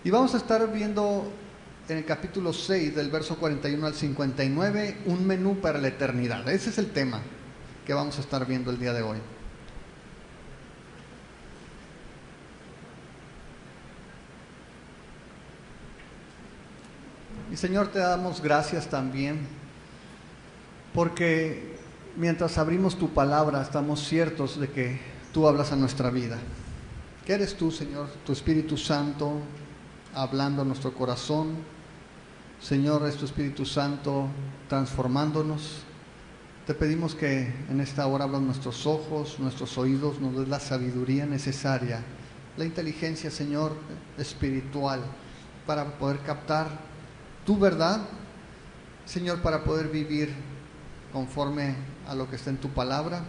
Y vamos a estar viendo en el capítulo 6, del verso 41 al 59, un menú para la eternidad. Ese es el tema que vamos a estar viendo el día de hoy. Y Señor, te damos gracias también, porque mientras abrimos tu palabra estamos ciertos de que tú hablas a nuestra vida. Que eres tú, Señor, tu Espíritu Santo, hablando a nuestro corazón. Señor, es tu Espíritu Santo transformándonos. Te pedimos que en esta hora abras nuestros ojos, nuestros oídos, nos des la sabiduría necesaria, la inteligencia, Señor, espiritual, para poder captar tu verdad, Señor, para poder vivir conforme a lo que está en tu palabra.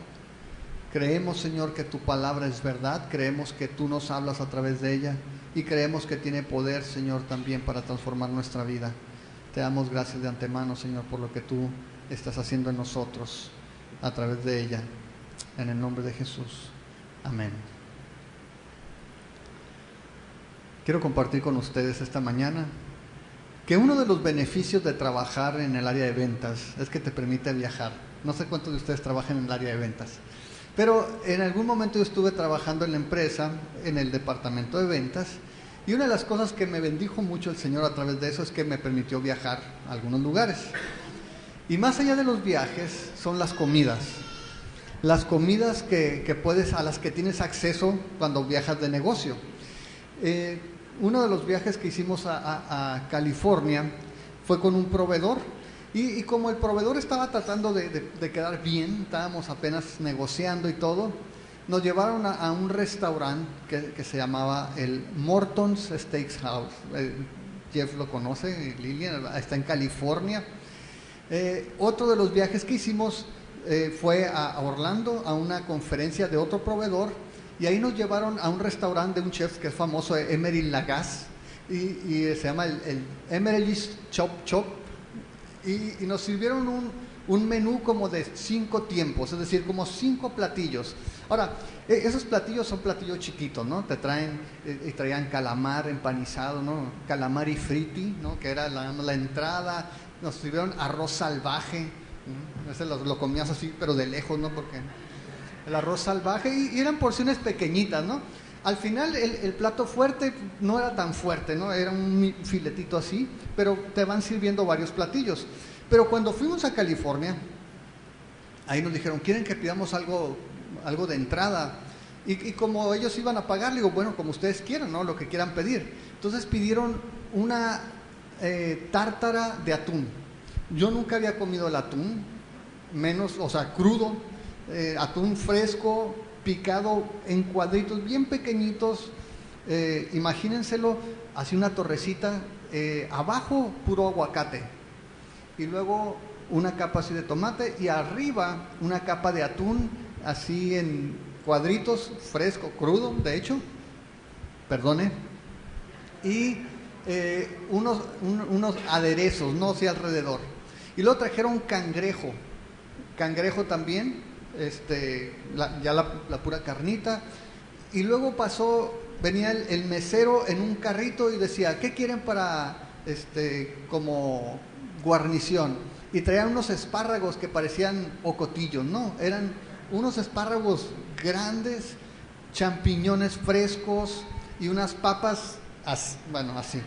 Creemos, Señor, que tu palabra es verdad, creemos que tú nos hablas a través de ella y creemos que tiene poder, Señor, también para transformar nuestra vida. Te damos gracias de antemano, Señor, por lo que tú estás haciendo en nosotros a través de ella. En el nombre de Jesús. Amén. Quiero compartir con ustedes esta mañana que uno de los beneficios de trabajar en el área de ventas es que te permite viajar. No sé cuántos de ustedes trabajan en el área de ventas, pero en algún momento yo estuve trabajando en la empresa, en el departamento de ventas, y una de las cosas que me bendijo mucho el Señor a través de eso es que me permitió viajar a algunos lugares. Y más allá de los viajes son las comidas. Las comidas que puedes, a las que tienes acceso cuando viajas de negocio. Uno de los viajes que hicimos a California fue con un proveedor y como el proveedor estaba tratando de quedar bien, estábamos apenas negociando y todo, nos llevaron a un restaurante que se llamaba el Morton's Steakhouse. Jeff lo conoce, Lilian, está en California. Otro de los viajes que hicimos fue a Orlando a una conferencia de otro proveedor. Y ahí nos llevaron a un restaurante de un chef que es famoso, Emery Lagasse, y se llama el Emery's Chop Chop, y nos sirvieron un menú como de 5 tiempos, es decir, como 5 platillos. Ahora, esos platillos son platillos chiquitos, ¿no? Traían calamar empanizado, ¿no? Calamar y fritti, ¿no? Que era la entrada. Nos sirvieron arroz salvaje, ¿no? Ese lo comías así, pero de lejos, ¿no? Porque el arroz salvaje, y eran porciones pequeñitas, ¿no? Al final el plato fuerte no era tan fuerte, ¿no? Era un filetito así, pero te van sirviendo varios platillos. Pero cuando fuimos a California, ahí nos dijeron, ¿quieren que pidamos algo de entrada? Y como ellos iban a pagar, le digo, bueno, como ustedes quieran, ¿no? Lo que quieran pedir. Entonces pidieron una tártara de atún. Yo nunca había comido el atún, menos, o sea, crudo. Atún fresco, picado en cuadritos bien pequeñitos, imagínenselo, así una torrecita, abajo puro aguacate, y luego una capa así de tomate, y arriba una capa de atún, así en cuadritos, fresco, crudo, de hecho, perdone, y unos aderezos, no sé, alrededor. Y luego trajeron cangrejo también, la pura carnita, y luego venía el mesero en un carrito y decía, ¿qué quieren para como guarnición? Y traían unos espárragos que parecían ocotillos, no, eran unos espárragos grandes, champiñones frescos y unas papas así,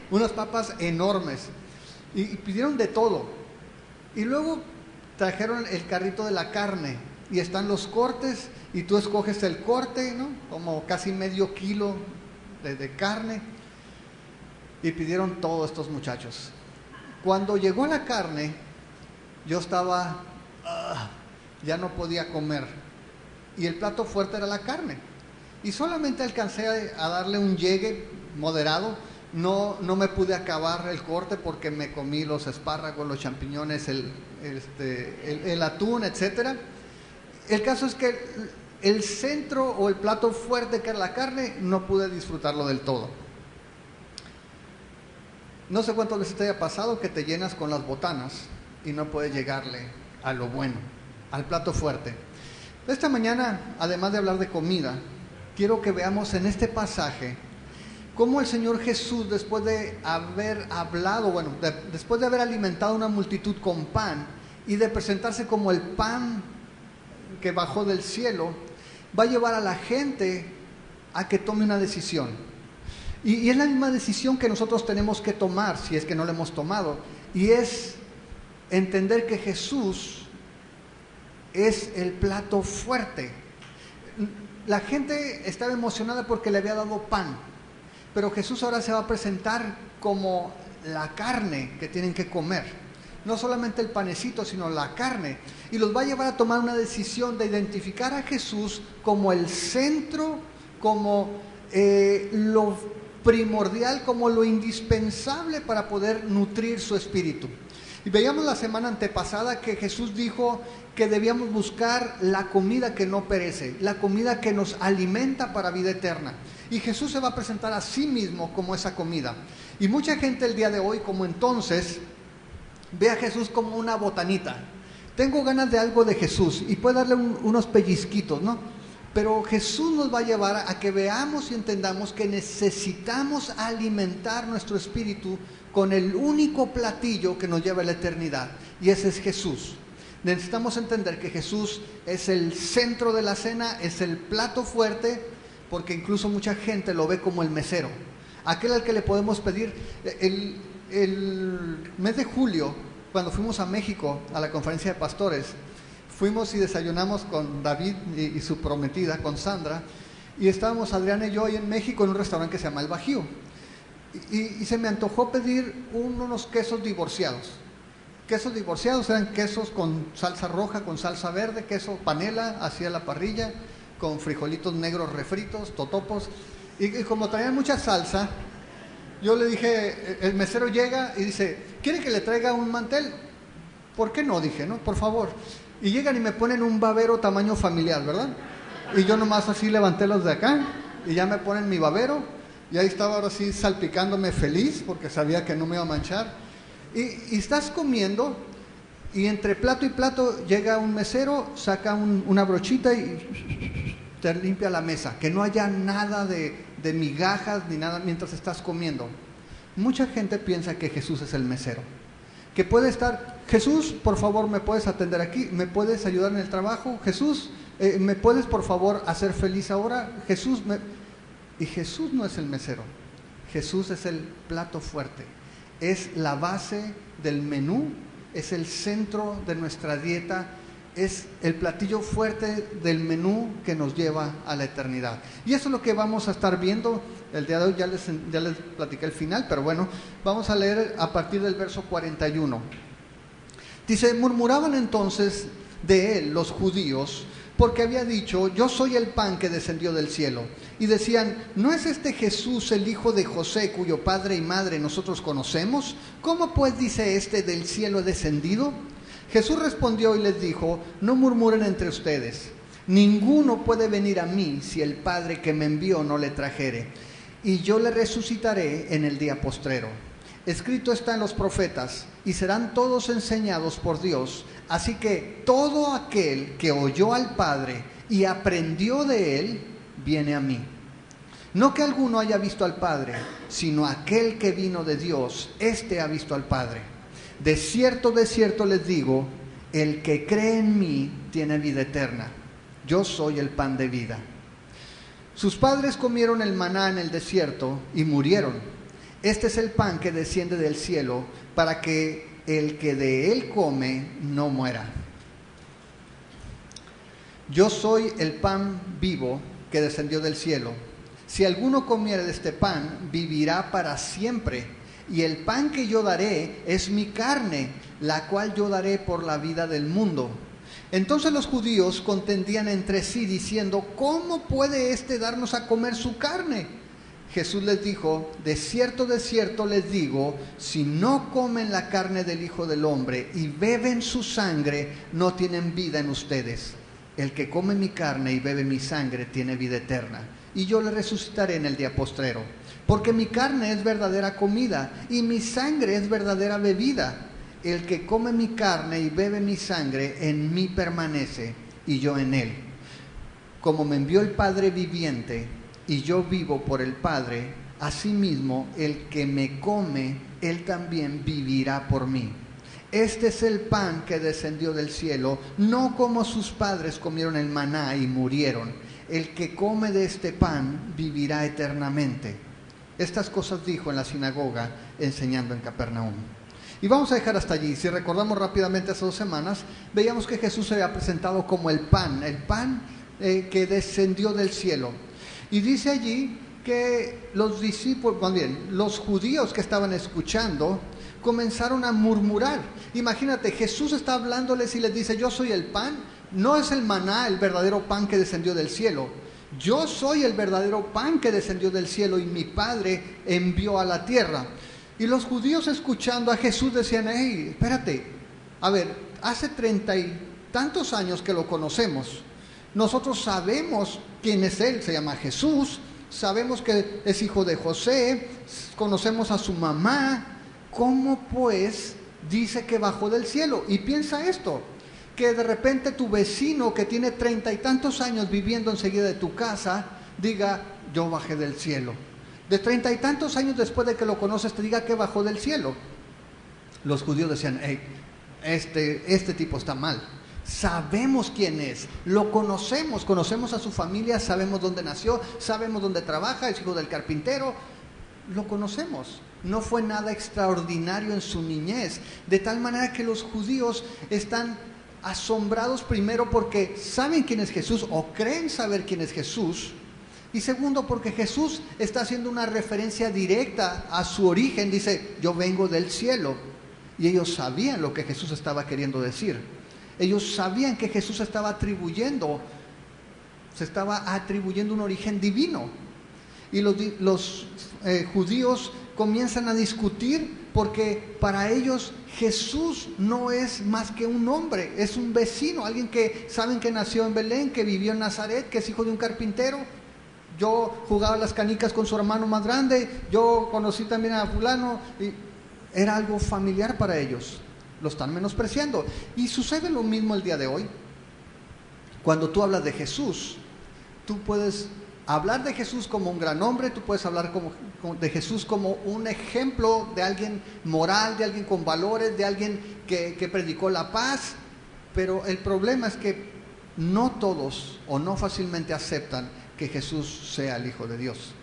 unas papas enormes, y pidieron de todo. Y luego trajeron el carrito de la carne y están los cortes y tú escoges el corte, ¿no? Como casi medio kilo de carne, y pidieron todos estos muchachos. Cuando llegó la carne, yo estaba, ya no podía comer, y el plato fuerte era la carne, y solamente alcancé a darle un llegue moderado. No me pude acabar el corte porque me comí los espárragos, los champiñones, el atún, etcétera. El caso es que el centro o el plato fuerte, que era la carne, no pude disfrutarlo del todo. No sé cuántas veces te haya pasado que te llenas con las botanas y no puedes llegarle a lo bueno, al plato fuerte. Esta mañana, además de hablar de comida, quiero que veamos en este pasaje cómo el Señor Jesús, después de haber hablado, después de haber alimentado a una multitud con pan y de presentarse como el pan que bajó del cielo, va a llevar a la gente a que tome una decisión. Y es la misma decisión que nosotros tenemos que tomar, si es que no la hemos tomado, y es entender que Jesús es el plato fuerte. La gente estaba emocionada porque le había dado pan, pero Jesús ahora se va a presentar como la carne que tienen que comer. No solamente el panecito, sino la carne. Y los va a llevar a tomar una decisión de identificar a Jesús como el centro, como lo primordial, como lo indispensable para poder nutrir su espíritu. Y veíamos la semana antepasada que Jesús dijo que debíamos buscar la comida que no perece, la comida que nos alimenta para vida eterna. Y Jesús se va a presentar a sí mismo como esa comida. Y mucha gente el día de hoy, como entonces, ve a Jesús como una botanita. Tengo ganas de algo de Jesús y puede darle unos pellizquitos, ¿no? Pero Jesús nos va a llevar a que veamos y entendamos que necesitamos alimentar nuestro espíritu con el único platillo que nos lleva a la eternidad, y ese es Jesús. Necesitamos entender que Jesús es el centro de la cena, es el plato fuerte, porque incluso mucha gente lo ve como el mesero, aquel al que le podemos pedir. El mes de julio, cuando fuimos a México a la conferencia de pastores, fuimos y desayunamos con David y su prometida, con Sandra, y estábamos Adriana y yo ahí en México en un restaurante que se llama El Bajío, y se me antojó pedir unos quesos divorciados. Quesos divorciados eran quesos con salsa roja, con salsa verde, queso panela así a la parrilla, con frijolitos negros refritos, totopos, y como traían mucha salsa, yo le dije, el mesero llega y dice, ¿quiere que le traiga un mantel? ¿Por qué no? Dije, ¿no? Por favor. Y llegan y me ponen un babero tamaño familiar, ¿verdad? Y yo nomás así levanté los de acá y ya me ponen mi babero, y ahí estaba ahora sí salpicándome feliz porque sabía que no me iba a manchar. Y estás comiendo y entre plato y plato llega un mesero, saca una brochita y te limpia la mesa, que no haya nada de migajas ni nada mientras estás comiendo. Mucha gente piensa que Jesús es el mesero, que puede estar, Jesús, por favor, ¿me puedes atender aquí? ¿Me puedes ayudar en el trabajo? Jesús, ¿me puedes por favor hacer feliz ahora? Jesús, y Jesús no es el mesero. Jesús es el plato fuerte, es la base del menú, es el centro de nuestra dieta, es el platillo fuerte del menú que nos lleva a la eternidad. Y eso es lo que vamos a estar viendo el día de hoy. Ya les platiqué el final, pero bueno, vamos a leer a partir del verso 41. Dice, murmuraban entonces de él los judíos, porque había dicho, yo soy el pan que descendió del cielo. Y decían, ¿no es este Jesús el hijo de José, cuyo padre y madre nosotros conocemos? ¿Cómo pues dice este, del cielo he descendido? Jesús respondió y les dijo, no murmuren entre ustedes. Ninguno puede venir a mí si el Padre que me envió no le trajere, y yo le resucitaré en el día postrero. Escrito está en los profetas, y serán todos enseñados por Dios. Así que todo aquel que oyó al Padre y aprendió de él, viene a mí. No que alguno haya visto al Padre, sino aquel que vino de Dios, éste ha visto al Padre. De cierto les digo, el que cree en mí tiene vida eterna. Yo soy el pan de vida. Sus padres comieron el maná en el desierto y murieron. Este es el pan que desciende del cielo, para que el que de él come no muera. Yo soy el pan vivo que descendió del cielo. Si alguno comiere de este pan, vivirá para siempre. Y el pan que yo daré es mi carne, la cual yo daré por la vida del mundo. Entonces los judíos contendían entre sí, diciendo, ¿cómo puede éste darnos a comer su carne? Jesús les dijo, de cierto les digo, si no comen la carne del Hijo del Hombre y beben su sangre, no tienen vida en ustedes. El que come mi carne y bebe mi sangre tiene vida eterna, y yo le resucitaré en el día postrero. Porque mi carne es verdadera comida, y mi sangre es verdadera bebida. El que come mi carne y bebe mi sangre, en mí permanece, y yo en él. Como me envió el Padre viviente, y yo vivo por el Padre, Asimismo, el que me come, él también vivirá por mí. Este es el pan que descendió del cielo, no como sus padres comieron el maná y murieron. El que come de este pan vivirá eternamente. Estas cosas dijo en la sinagoga, enseñando en Capernaum. Y vamos a dejar hasta allí. Si recordamos rápidamente hace 2 semanas, veíamos que Jesús se había presentado como el pan que descendió del cielo. Y dice allí que los discípulos, más bien, los judíos que estaban escuchando, comenzaron a murmurar. Imagínate, Jesús está hablándoles y les dice: yo soy el pan, no es el maná el verdadero pan que descendió del cielo. Yo soy el verdadero pan que descendió del cielo y mi Padre envió a la tierra. Y los judíos, escuchando a Jesús, decían: hey, espérate, a ver, hace 30 y tantos años que lo conocemos. Nosotros sabemos quién es Él, se llama Jesús, sabemos que es hijo de José, conocemos a su mamá. ¿Cómo pues dice que bajó del cielo? Y piensa esto, que de repente tu vecino que tiene 30 y tantos años viviendo enseguida de tu casa diga: yo bajé del cielo. De 30 y tantos años después de que lo conoces te diga que bajó del cielo. Los judíos decían: hey, este tipo está mal. Sabemos quién es, lo conocemos a su familia, sabemos dónde nació, sabemos dónde trabaja, es hijo del carpintero, lo conocemos. No fue nada extraordinario en su niñez, de tal manera que los judíos están asombrados, primero porque saben quién es Jesús o creen saber quién es Jesús, y segundo porque Jesús está haciendo una referencia directa a su origen. Dice: yo vengo del cielo. Y ellos sabían lo que Jesús estaba queriendo decir. Ellos sabían que Jesús se estaba atribuyendo un origen divino. Y los judíos comienzan a discutir porque para ellos Jesús no es más que un hombre, es un vecino, alguien que saben que nació en Belén, que vivió en Nazaret, que es hijo de un carpintero. Yo jugaba las canicas con su hermano más grande, yo conocí también a fulano, y era algo familiar para ellos. Lo están menospreciando. Y sucede lo mismo el día de hoy. Cuando tú hablas de Jesús, tú puedes hablar de Jesús como un gran hombre, tú puedes hablar de Jesús como un ejemplo de alguien moral, de alguien con valores, de alguien que predicó la paz, pero el problema es que no todos o no fácilmente aceptan que Jesús sea el Hijo de Dios.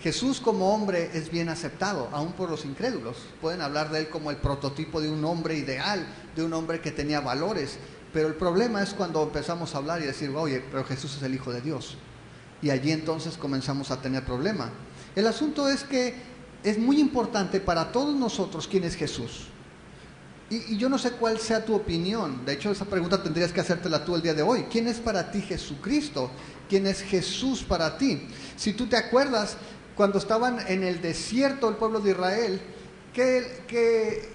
Jesús como hombre es bien aceptado, aún por los incrédulos. Pueden hablar de Él como el prototipo de un hombre ideal, de un hombre que tenía valores, pero el problema es cuando empezamos a hablar y decir: oye, pero Jesús es el Hijo de Dios. Y allí entonces comenzamos a tener problema. El asunto es que es muy importante para todos nosotros quién es Jesús. Y yo no sé cuál sea tu opinión. De hecho, esa pregunta tendrías que hacértela tú el día de hoy. ¿Quién es para ti Jesucristo? ¿Quién es Jesús para ti? Si tú te acuerdas, cuando estaban en el desierto el pueblo de Israel, que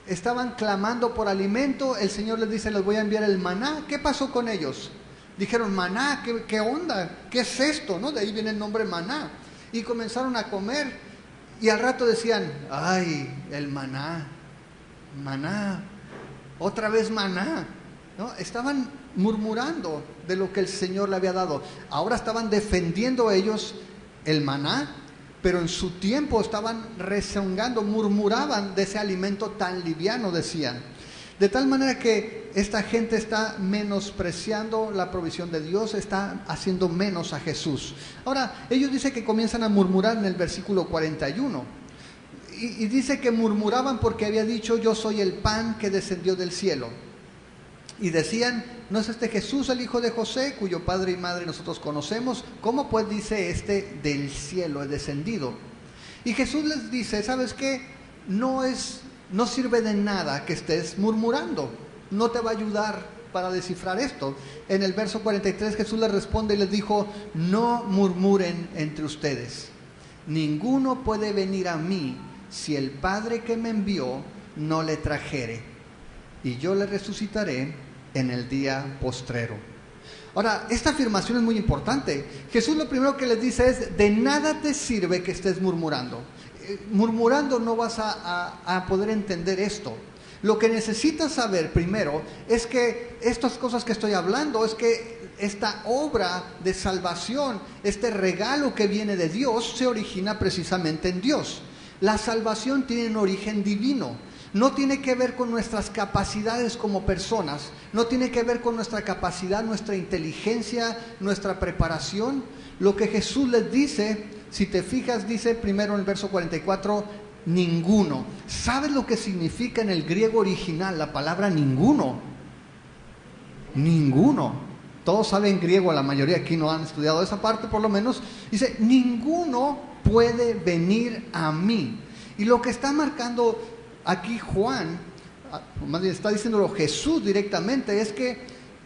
estaban clamando por alimento, el Señor les dice: les voy a enviar el maná. ¿Qué pasó con ellos? Dijeron: maná, ¿qué onda? ¿Qué es esto? ¿No? De ahí viene el nombre maná. Y comenzaron a comer y al rato decían: ay, el maná, otra vez maná, ¿no? Estaban murmurando de lo que el Señor le había dado. Ahora estaban defendiendo ellos el maná, pero en su tiempo estaban rezongando, murmuraban de ese alimento tan liviano, decían. De tal manera que esta gente está menospreciando la provisión de Dios, está haciendo menos a Jesús. Ahora, ellos dicen que comienzan a murmurar en el versículo 41. Y dice que murmuraban porque había dicho: yo soy el pan que descendió del cielo. Y decían: ¿no es este Jesús el hijo de José, cuyo padre y madre nosotros conocemos? ¿Cómo pues dice del cielo he descendido? Y Jesús les dice: ¿sabes qué? No sirve de nada que estés murmurando. No te va a ayudar para descifrar esto. En el verso 43 Jesús les responde y les dijo: no murmuren entre ustedes. Ninguno puede venir a mí si el Padre que me envió no le trajere, y yo le resucitaré en el día postrero. Ahora, esta afirmación es muy importante. Jesús lo primero que les dice es: de nada te sirve que estés murmurando. Murmurando no vas a poder entender esto. Lo que necesitas saber primero es que estas cosas que estoy hablando, es que esta obra de salvación, este regalo que viene de Dios, se origina precisamente en Dios. La salvación tiene un origen divino. No tiene que ver con nuestras capacidades como personas, no tiene que ver con nuestra capacidad, nuestra inteligencia, nuestra preparación. Lo que Jesús les dice, si te fijas, dice primero en el verso 44, ninguno. ¿Sabes lo que significa en el griego original la palabra ninguno? Ninguno. Todos saben griego, la mayoría aquí no han estudiado esa parte por lo menos. Dice, ninguno puede venir a mí. Y lo que está marcando aquí Juan, más bien está diciéndolo Jesús directamente, es que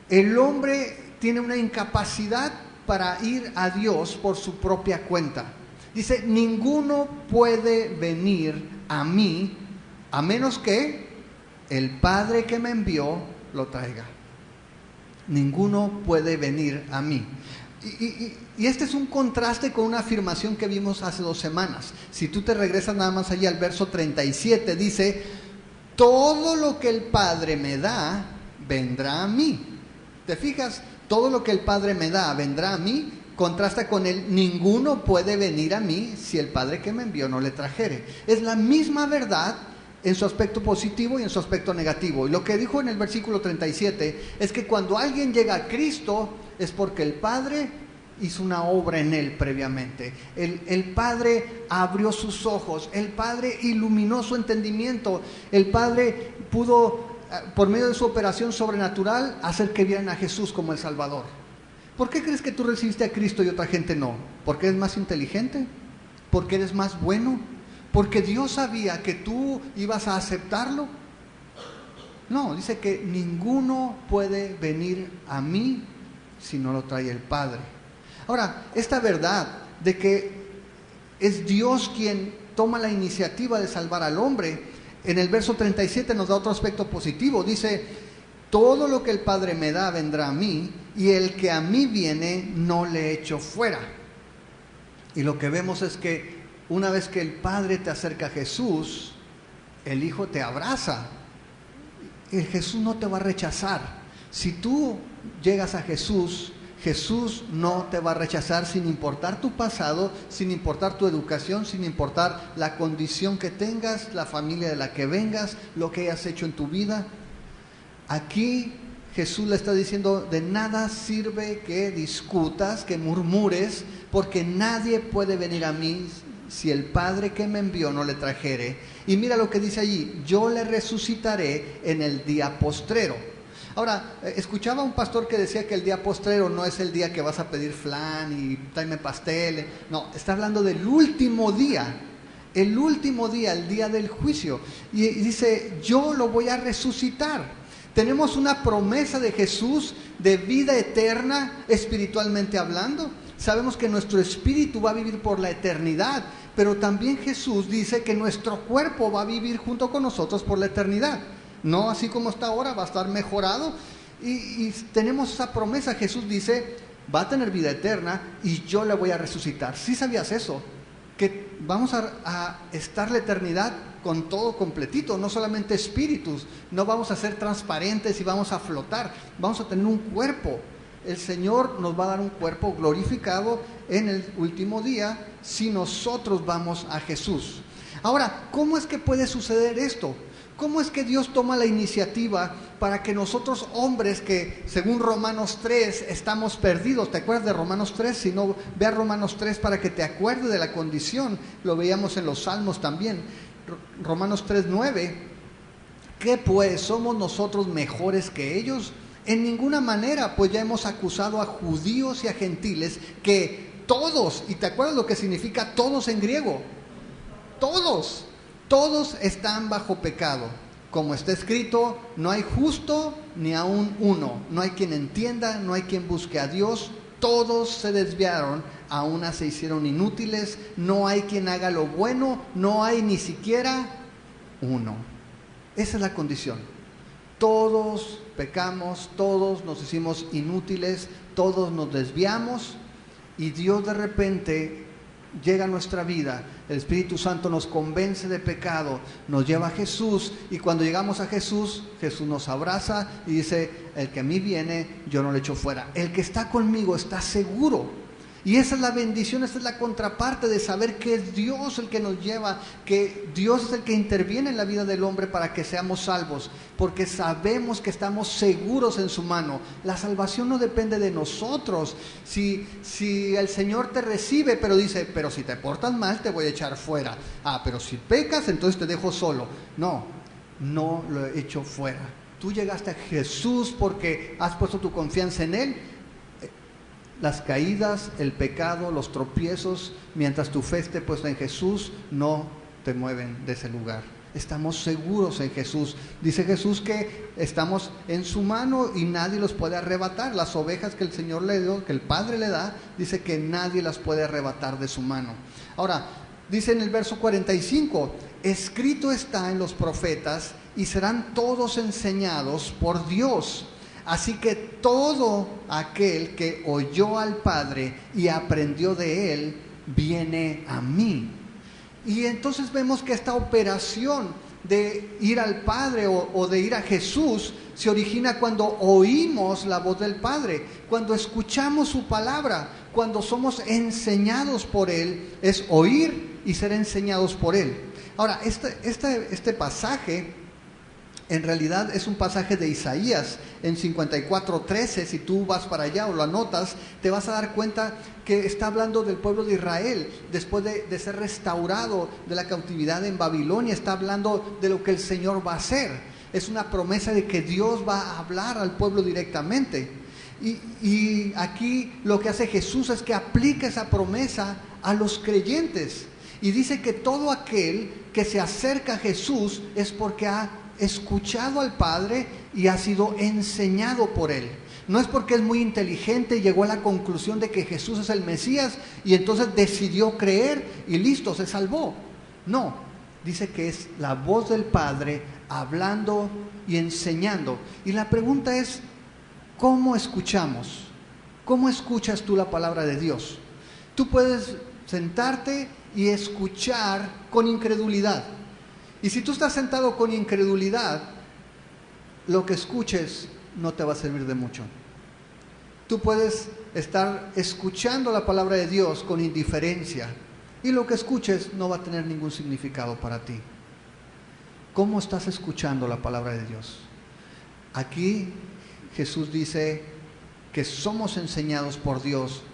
el hombre tiene una incapacidad para ir a Dios por su propia cuenta. Dice, ninguno puede venir a mí a menos que el Padre que me envió lo traiga. Ninguno puede venir a mí. Y este es un contraste con una afirmación que vimos hace 2 semanas. Si tú te regresas nada más allá al verso 37, dice, todo lo que el Padre me da, vendrá a mí. ¿Te fijas? Todo lo que el Padre me da, vendrá a mí. Contrasta con el ninguno puede venir a mí si el Padre que me envió no le trajere. Es la misma verdad en su aspecto positivo y en su aspecto negativo. Y lo que dijo en el versículo 37 es que cuando alguien llega a Cristo es porque el Padre hizo una obra en él previamente. El Padre abrió sus ojos, el Padre iluminó su entendimiento, el Padre pudo, por medio de su operación sobrenatural, hacer que vieran a Jesús como el Salvador. ¿Por qué crees que tú recibiste a Cristo y otra gente no? ¿Porque eres más inteligente? ¿Porque eres más bueno? ¿Porque Dios sabía que tú ibas a aceptarlo? No, dice que ninguno puede venir a mí si no lo trae el Padre. Ahora, esta verdad de que es Dios quien toma la iniciativa de salvar al hombre, en el verso 37 nos da otro aspecto positivo. Dice, todo lo que el Padre me da vendrá a mí, y el que a mí viene no le echo fuera. Y lo que vemos es que una vez que el Padre te acerca a Jesús, el Hijo te abraza. El Jesús no te va a rechazar. Si tú llegas a Jesús, Jesús no te va a rechazar sin importar tu pasado, sin importar tu educación, sin importar la condición que tengas, la familia de la que vengas, lo que hayas hecho en tu vida. Aquí Jesús le está diciendo, de nada sirve que discutas, que murmures, porque nadie puede venir a mí si el Padre que me envió no le trajere. Y mira lo que dice allí, yo le resucitaré en el día postrero. Ahora, escuchaba a un pastor que decía que el día postrero no es el día que vas a pedir flan y tráeme pastel. No, está hablando del último día. El último día, el día del juicio. Y dice, yo lo voy a resucitar. Tenemos una promesa de Jesús de vida eterna, espiritualmente hablando. Sabemos que nuestro espíritu va a vivir por la eternidad, pero también Jesús dice que nuestro cuerpo va a vivir junto con nosotros por la eternidad. No así como está ahora, va a estar mejorado. Y tenemos esa promesa. Jesús dice, va a tener vida eterna y yo le voy a resucitar. ¿Sí sabías eso? Que vamos a estar la eternidad con todo completito, no solamente espíritus. No vamos a ser transparentes y vamos a flotar. Vamos a tener un cuerpo. El Señor nos va a dar un cuerpo glorificado en el último día si nosotros vamos a Jesús. Ahora, ¿cómo es que puede suceder esto? ¿Cómo es que Dios toma la iniciativa para que nosotros hombres que según Romanos 3 estamos perdidos? ¿Te acuerdas de Romanos 3? Si no, ve a Romanos 3 para que te acuerdes de la condición. Lo veíamos en los Salmos también. Romanos 3:9. ¿Qué pues? ¿Somos nosotros mejores que ellos? En ninguna manera, pues ya hemos acusado a judíos y a gentiles que todos, y te acuerdas lo que significa todos en griego, todos están bajo pecado. Como está escrito, no hay justo ni aun uno, no hay quien entienda, no hay quien busque a Dios, todos se desviaron, a una se hicieron inútiles, no hay quien haga lo bueno, no hay ni siquiera uno. Esa es la condición. Todos pecamos, todos nos hicimos inútiles, todos nos desviamos, y Dios de repente llega a nuestra vida, el Espíritu Santo nos convence de pecado, nos lleva a Jesús, y cuando llegamos a Jesús, Jesús nos abraza y dice: el que a mí viene, yo no le echo fuera. El que está conmigo está seguro. Y esa es la bendición, esa es la contraparte de saber que es Dios el que nos lleva, que Dios es el que interviene en la vida del hombre para que seamos salvos, porque sabemos que estamos seguros en su mano. La salvación no depende de nosotros. Si el Señor te recibe, pero dice: pero si te portas mal te voy a echar fuera. Pero si pecas, entonces te dejo solo. No lo he hecho fuera. Tú llegaste a Jesús porque has puesto tu confianza en Él. Las caídas, el pecado, los tropiezos, mientras tu fe esté puesta en Jesús, no te mueven de ese lugar. Estamos seguros en Jesús. Dice Jesús que estamos en su mano y nadie los puede arrebatar. Las ovejas que el Señor le dio, que el Padre le da, dice que nadie las puede arrebatar de su mano. Ahora, dice en el verso 45, escrito está en los profetas y serán todos enseñados por Dios. Así que todo aquel que oyó al Padre y aprendió de Él, viene a mí. Y entonces vemos que esta operación de ir al Padre o de ir a Jesús se origina cuando oímos la voz del Padre, cuando escuchamos su palabra, cuando somos enseñados por Él. Es oír y ser enseñados por Él. Ahora, este pasaje en realidad es un pasaje de Isaías en 54:13. Si tú vas para allá o lo anotas, te vas a dar cuenta que está hablando del pueblo de Israel después de ser restaurado de la cautividad en Babilonia. Está hablando de lo que el Señor va a hacer. Es una promesa de que Dios va a hablar al pueblo directamente. Y aquí lo que hace Jesús es que aplica esa promesa a los creyentes. Y dice que todo aquel que se acerca a Jesús es porque ha escuchado al Padre y ha sido enseñado por Él. No es porque es muy inteligente y llegó a la conclusión de que Jesús es el Mesías y entonces decidió creer y listo, se salvó. No, dice que es la voz del Padre hablando y enseñando. Y la pregunta es: ¿cómo escuchamos? ¿Cómo escuchas tú la palabra de Dios? Tú puedes sentarte y escuchar con incredulidad. Y si tú estás sentado con incredulidad, lo que escuches no te va a servir de mucho. Tú puedes estar escuchando la palabra de Dios con indiferencia y lo que escuches no va a tener ningún significado para ti. ¿Cómo estás escuchando la palabra de Dios? Aquí Jesús dice que somos enseñados por Dios.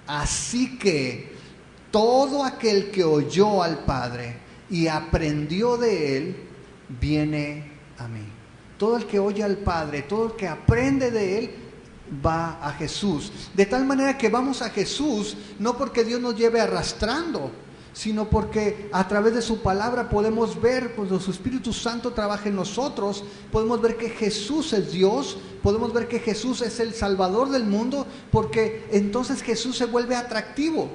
Así que todo aquel que oyó al Padre y aprendió de Él, viene a mí. Todo el que oye al Padre, todo el que aprende de Él, va a Jesús. De tal manera que vamos a Jesús, no porque Dios nos lleve arrastrando, sino porque a través de su palabra podemos ver, cuando su Espíritu Santo trabaja en nosotros, podemos ver que Jesús es Dios, podemos ver que Jesús es el Salvador del mundo, porque entonces Jesús se vuelve atractivo.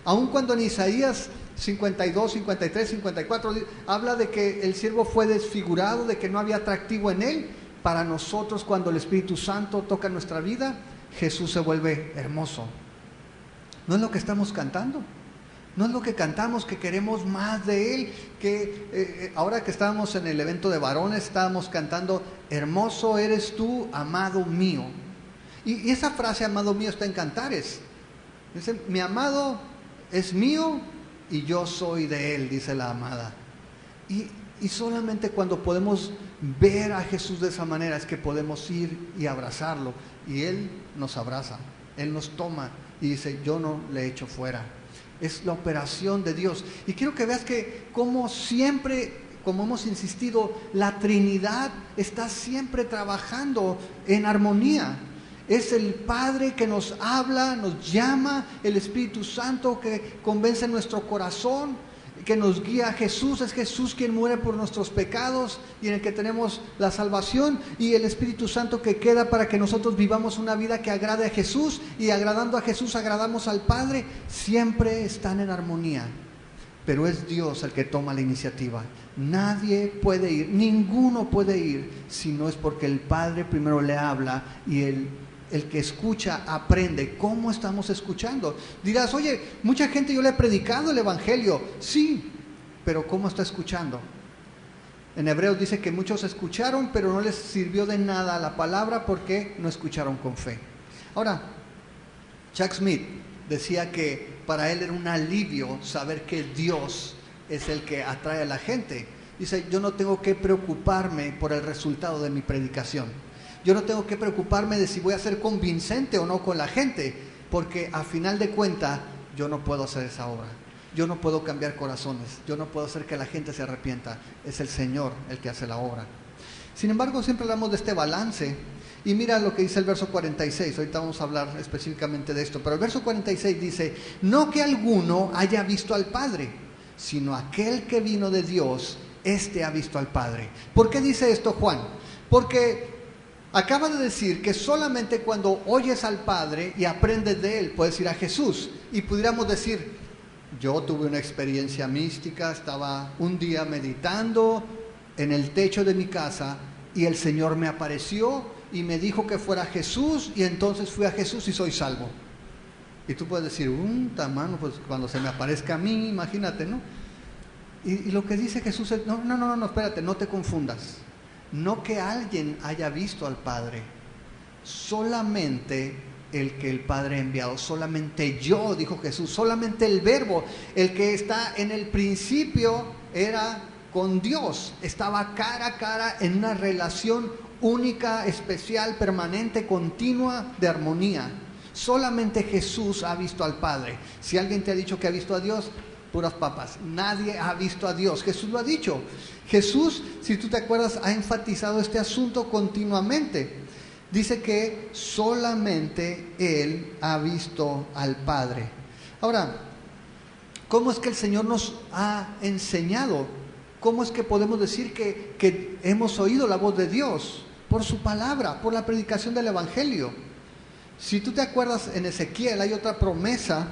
Aun cuando en Isaías 52, 53, 54 habla de que el siervo fue desfigurado, de que no había atractivo en él, para nosotros cuando el Espíritu Santo toca nuestra vida, Jesús se vuelve hermoso. ¿No es lo que estamos cantando? ¿No es lo que cantamos, que queremos más de Él? Que ahora que estábamos en el evento de varones, estábamos cantando: hermoso eres tú, amado mío. Y esa frase, amado mío, está en Cantares. Dice: mi amado es mío y yo soy de Él, dice la amada. Y solamente cuando podemos ver a Jesús de esa manera es que podemos ir y abrazarlo. Y Él nos abraza, Él nos toma y dice: yo no le echo fuera. Es la operación de Dios. Y quiero que veas que como siempre, como hemos insistido, la Trinidad está siempre trabajando en armonía. Es el Padre que nos habla, nos llama, el Espíritu Santo que convence nuestro corazón, que nos guía a Jesús. Es Jesús quien muere por nuestros pecados y en el que tenemos la salvación, y el Espíritu Santo que queda para que nosotros vivamos una vida que agrade a Jesús, y agradando a Jesús agradamos al Padre. Siempre están en armonía, pero es Dios el que toma la iniciativa. Nadie puede ir, ninguno puede ir si no es porque el Padre primero le habla y Él el que escucha aprende. ¿Cómo estamos escuchando? Dirás, oye, mucha gente yo le he predicado el Evangelio. Sí, pero ¿cómo está escuchando? En Hebreos dice que muchos escucharon, pero no les sirvió de nada la palabra porque no escucharon con fe. Ahora, Chuck Smith decía que para él era un alivio saber que Dios es el que atrae a la gente. Dice, yo no tengo que preocuparme por el resultado de mi predicación. Yo no tengo que preocuparme de si voy a ser convincente o no con la gente, porque a final de cuentas yo no puedo hacer esa obra. Yo no puedo cambiar corazones, yo no puedo hacer que la gente se arrepienta. Es el Señor el que hace la obra. Sin embargo, siempre hablamos de este balance. Y mira lo que dice el verso 46, ahorita vamos a hablar específicamente de esto. Pero el verso 46 dice, no que alguno haya visto al Padre, sino aquel que vino de Dios, éste ha visto al Padre. ¿Por qué dice esto Juan? Porque acaba de decir que solamente cuando oyes al Padre y aprendes de Él, puedes ir a Jesús. Y pudiéramos decir, yo tuve una experiencia mística, estaba un día meditando en el techo de mi casa y el Señor me apareció y me dijo que fuera a Jesús y entonces fui a Jesús y soy salvo. Y tú puedes decir, mano, pues cuando se me aparezca a mí, imagínate, ¿no? Y lo que dice Jesús es, no, espérate, no te confundas. No que alguien haya visto al Padre, solamente el que el Padre ha enviado, solamente yo, dijo Jesús, solamente el Verbo, el que está en el principio era con Dios, estaba cara a cara en una relación única, especial, permanente, continua, de armonía. Solamente Jesús ha visto al Padre. Si alguien te ha dicho que ha visto a Dios, puras papas. Nadie ha visto a Dios. Jesús lo ha dicho. Jesús, si tú te acuerdas, ha enfatizado este asunto continuamente. Dice que solamente Él ha visto al Padre. Ahora, ¿cómo es que el Señor nos ha enseñado? ¿Cómo es que podemos decir que hemos oído la voz de Dios? Por su palabra, por la predicación del Evangelio. Si tú te acuerdas, en Ezequiel hay otra promesa.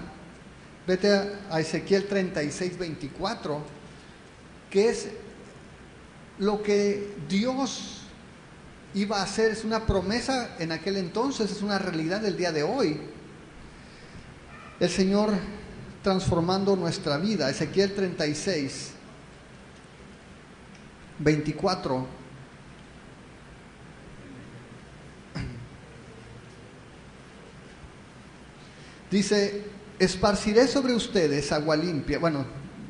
Vete a Ezequiel 36, 24, que es lo que Dios iba a hacer. Es una promesa en aquel entonces, es una realidad del día de hoy. El Señor transformando nuestra vida. Ezequiel 36, 24. Dice, esparciré sobre ustedes agua limpia. Bueno,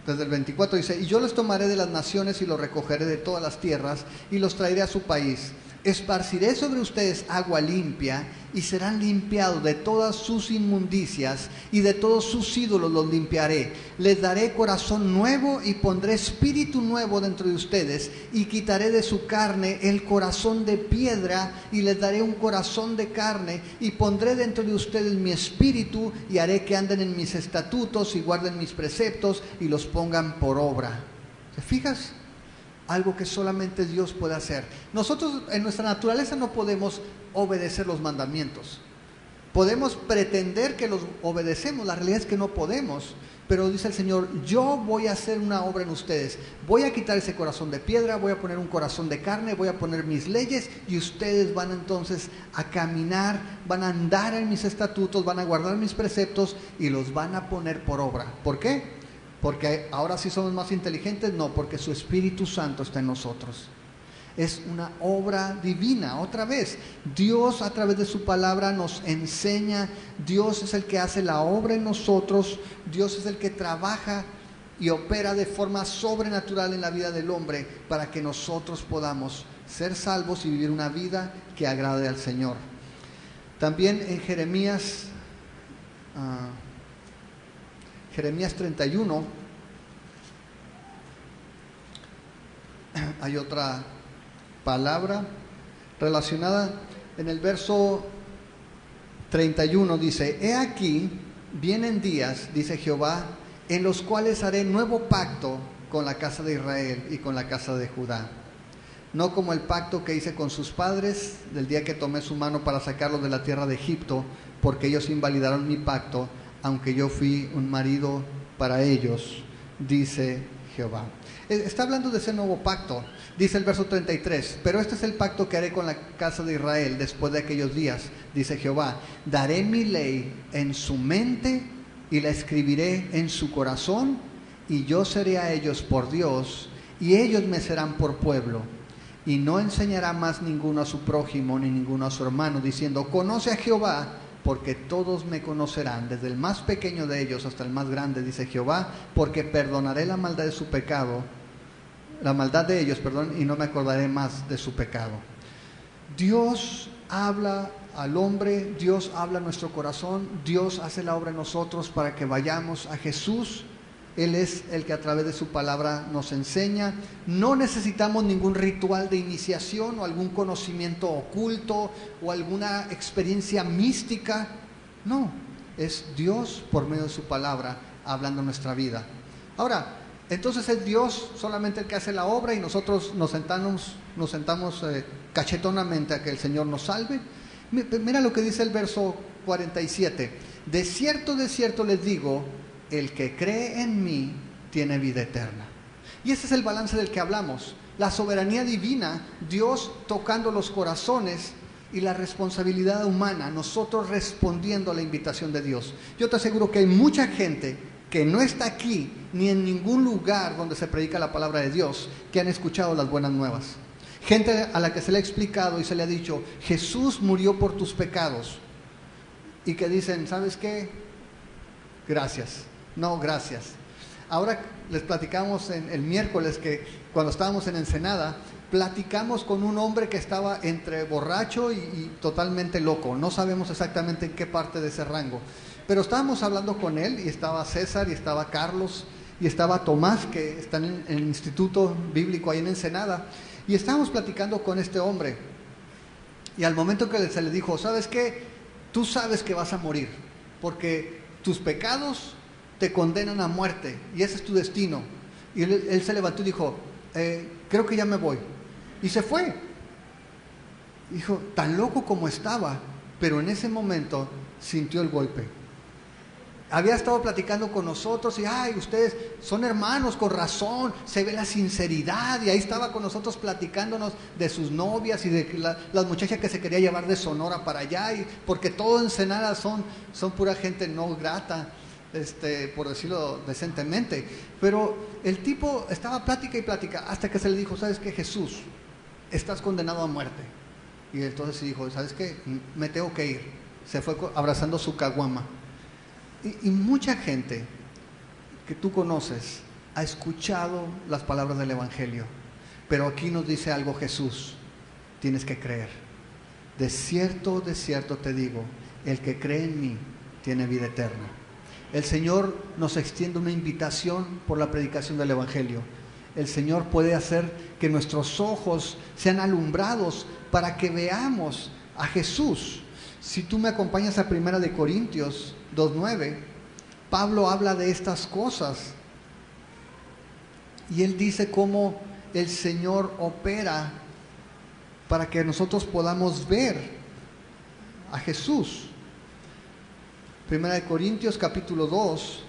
desde el 24 dice, y yo los tomaré de las naciones y los recogeré de todas las tierras y los traeré a su país. Esparciré sobre ustedes agua limpia y serán limpiados de todas sus inmundicias y de todos sus ídolos los limpiaré. Les daré corazón nuevo y pondré espíritu nuevo dentro de ustedes y quitaré de su carne el corazón de piedra y les daré un corazón de carne y pondré dentro de ustedes mi espíritu y haré que anden en mis estatutos y guarden mis preceptos y los pongan por obra. ¿Te fijas? Algo que solamente Dios puede hacer. Nosotros en nuestra naturaleza no podemos obedecer los mandamientos. Podemos pretender que los obedecemos, la realidad es que no podemos. Pero dice el Señor, yo voy a hacer una obra en ustedes. Voy a quitar ese corazón de piedra, voy a poner un corazón de carne, voy a poner mis leyes y ustedes van entonces a caminar, van a andar en mis estatutos, van a guardar mis preceptos y los van a poner por obra. ¿Por qué? Porque ahora sí somos más inteligentes, no, porque su Espíritu Santo está en nosotros. Es una obra divina, otra vez. Dios a través de su palabra nos enseña, Dios es el que hace la obra en nosotros, Dios es el que trabaja y opera de forma sobrenatural en la vida del hombre para que nosotros podamos ser salvos y vivir una vida que agrade al Señor. También en Jeremías 31 hay otra palabra relacionada. En el verso 31 dice, he aquí, vienen días, dice Jehová, en los cuales haré nuevo pacto con la casa de Israel y con la casa de Judá. No como el pacto que hice con sus padres del día que tomé su mano para sacarlos de la tierra de Egipto, porque ellos invalidaron mi pacto, aunque yo fui un marido para ellos, dice Jehová. Está hablando de ese nuevo pacto. Dice el verso 33, pero este es el pacto que haré con la casa de Israel después de aquellos días, dice Jehová. Daré mi ley en su mente y la escribiré en su corazón, y yo seré a ellos por Dios, y ellos me serán por pueblo. Y no enseñará más ninguno a su prójimo ni ninguno a su hermano, diciendo, conoce a Jehová, porque todos me conocerán, desde el más pequeño de ellos hasta el más grande, dice Jehová, porque perdonaré la maldad de su pecado, la maldad de ellos, y no me acordaré más de su pecado. Dios habla al hombre, Dios habla a nuestro corazón, Dios hace la obra en nosotros para que vayamos a Jesús. Él es el que a través de su palabra nos enseña. No necesitamos ningún ritual de iniciación o algún conocimiento oculto o alguna experiencia mística. No, es Dios por medio de su palabra hablando nuestra vida. Ahora, entonces es Dios solamente el que hace la obra y nosotros nos sentamos cachetonamente a que el Señor nos salve. Mira lo que dice el verso 47. De cierto les digo, el que cree en mí tiene vida eterna. Y ese es el balance del que hablamos. La soberanía divina, Dios tocando los corazones, y la responsabilidad humana, nosotros respondiendo a la invitación de Dios. Yo te aseguro que hay mucha gente que no está aquí ni en ningún lugar donde se predica la palabra de Dios, que han escuchado las buenas nuevas. Gente a la que se le ha explicado y se le ha dicho, Jesús murió por tus pecados, y que dicen, ¿sabes qué? Gracias. No, gracias. Ahora les platicamos el miércoles que cuando estábamos en Ensenada, platicamos con un hombre que estaba entre borracho y totalmente loco. No sabemos exactamente en qué parte de ese rango, pero estábamos hablando con él, y estaba César, y estaba Carlos, y estaba Tomás, que están en el Instituto Bíblico ahí en Ensenada, y estábamos platicando con este hombre, y al momento que se le dijo, ¿sabes qué? Tú sabes que vas a morir, porque tus pecados te condenan a muerte, y ese es tu destino. Y él se levantó y dijo, creo que ya me voy. Y se fue. Dijo, tan loco como estaba, pero en ese momento sintió el golpe. Había estado platicando con nosotros y, ay, ustedes son hermanos, con razón, se ve la sinceridad. Y ahí estaba con nosotros platicándonos de sus novias y de las muchachas que se quería llevar de Sonora para allá, y porque todo Ensenada son pura gente no grata, por decirlo decentemente. Pero el tipo estaba plática y plática hasta que se le dijo, ¿sabes qué, Jesús? Estás condenado a muerte. Y entonces dijo, ¿sabes qué? Me tengo que ir. Se fue abrazando su caguama. Y mucha gente que tú conoces ha escuchado las palabras del Evangelio, pero aquí nos dice algo Jesús: tienes que creer. De cierto te digo, el que cree en mí tiene vida eterna. El Señor nos extiende una invitación por la predicación del Evangelio. El Señor puede hacer que nuestros ojos sean alumbrados para que veamos a Jesús. Si tú me acompañas a 1 Corintios 2:9, Pablo habla de estas cosas y él dice cómo el Señor opera para que nosotros podamos ver a Jesús. 1 Corintios capítulo 2,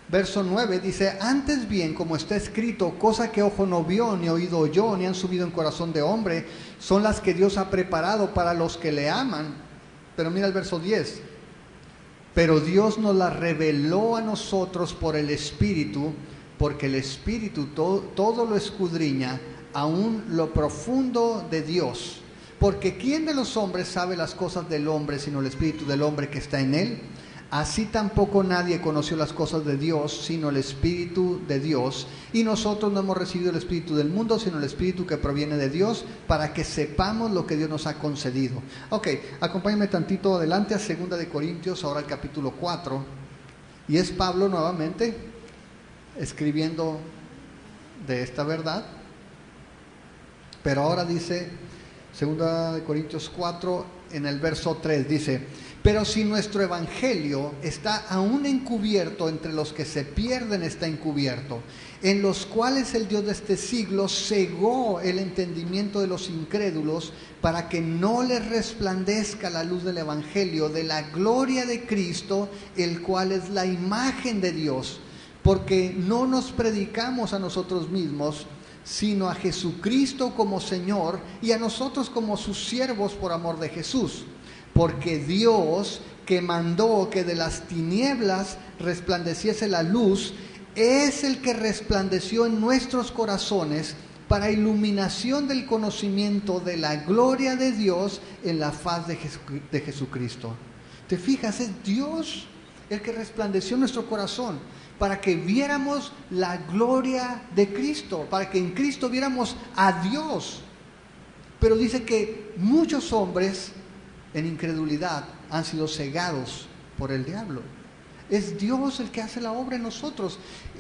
verso 9 dice, antes bien, como está escrito, cosa que ojo no vio, ni oído oyó, ni han subido en corazón de hombre, son las que Dios ha preparado para los que le aman. Pero mira el verso 10, pero Dios nos las reveló a nosotros por el Espíritu, porque el Espíritu todo lo escudriña, aún lo profundo de Dios. Porque ¿quién de los hombres sabe las cosas del hombre, sino el Espíritu del hombre que está en él? Así tampoco nadie conoció las cosas de Dios, sino el Espíritu de Dios. Y nosotros no hemos recibido el Espíritu del mundo, sino el Espíritu que proviene de Dios, para que sepamos lo que Dios nos ha concedido. Ok, acompáñame tantito adelante a 2 Corintios, ahora el capítulo 4. Y es Pablo nuevamente escribiendo de esta verdad. Pero ahora dice, 2 Corintios 4, en el verso 3, dice, pero si nuestro evangelio está aún encubierto, entre los que se pierden está encubierto, en los cuales el Dios de este siglo cegó el entendimiento de los incrédulos, para que no les resplandezca la luz del evangelio de la gloria de Cristo, el cual es la imagen de Dios. porque no nos predicamos a nosotros mismos, sino a Jesucristo como Señor y a nosotros como sus siervos por amor de Jesús. Porque Dios, que mandó que de las tinieblas resplandeciese la luz, es el que resplandeció en nuestros corazones para iluminación del conocimiento de la gloria de Dios en la faz de Jesucristo. ¿Te fijas? Es Dios el que resplandeció en nuestro corazón para que viéramos la gloria de Cristo, para que en Cristo viéramos a Dios. Pero dice que muchos hombres en incredulidad han sido cegados por el diablo. Es Dios el que hace la obra en nosotros.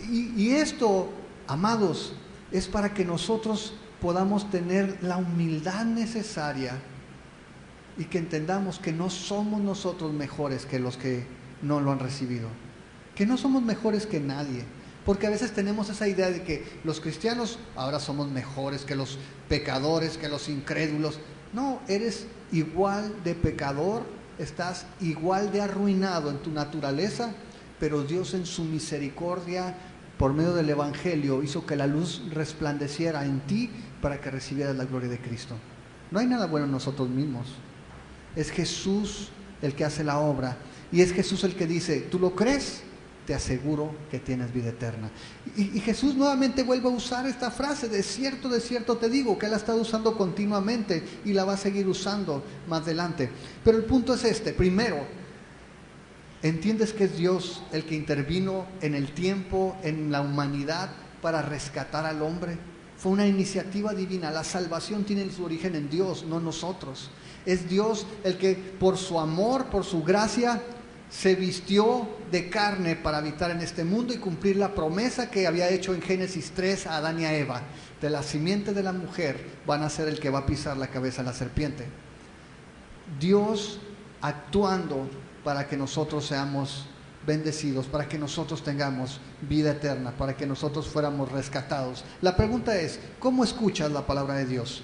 Y esto, amados, es para que nosotros podamos tener la humildad necesaria y que entendamos que no somos nosotros mejores que los que no lo han recibido, que no somos mejores que nadie, porque a veces tenemos esa idea de que los cristianos ahora somos mejores que los pecadores, que los incrédulos. No, eres igual de pecador, estás igual de arruinado en tu naturaleza, pero Dios en su misericordia, por medio del Evangelio, hizo que la luz resplandeciera en ti para que recibieras la gloria de Cristo. No hay nada bueno en nosotros mismos. Es Jesús el que hace la obra. Y es Jesús el que dice, ¿tú lo crees? Te aseguro que tienes vida eterna. Y Jesús nuevamente vuelve a usar esta frase, de cierto te digo, que Él la ha estado usando continuamente y la va a seguir usando más adelante. Pero el punto es este: primero, ¿entiendes que es Dios el que intervino en el tiempo, en la humanidad, para rescatar al hombre? Fue una iniciativa divina. La salvación tiene su origen en Dios, no en nosotros. Es Dios el que por su amor, por su gracia, se vistió de carne para habitar en este mundo y cumplir la promesa que había hecho en Génesis 3 a Adán y a Eva. De la simiente de la mujer van a ser el que va a pisar la cabeza de la serpiente. Dios actuando para que nosotros seamos bendecidos, para que nosotros tengamos vida eterna, para que nosotros fuéramos rescatados. La pregunta es, ¿cómo escuchas la palabra de Dios?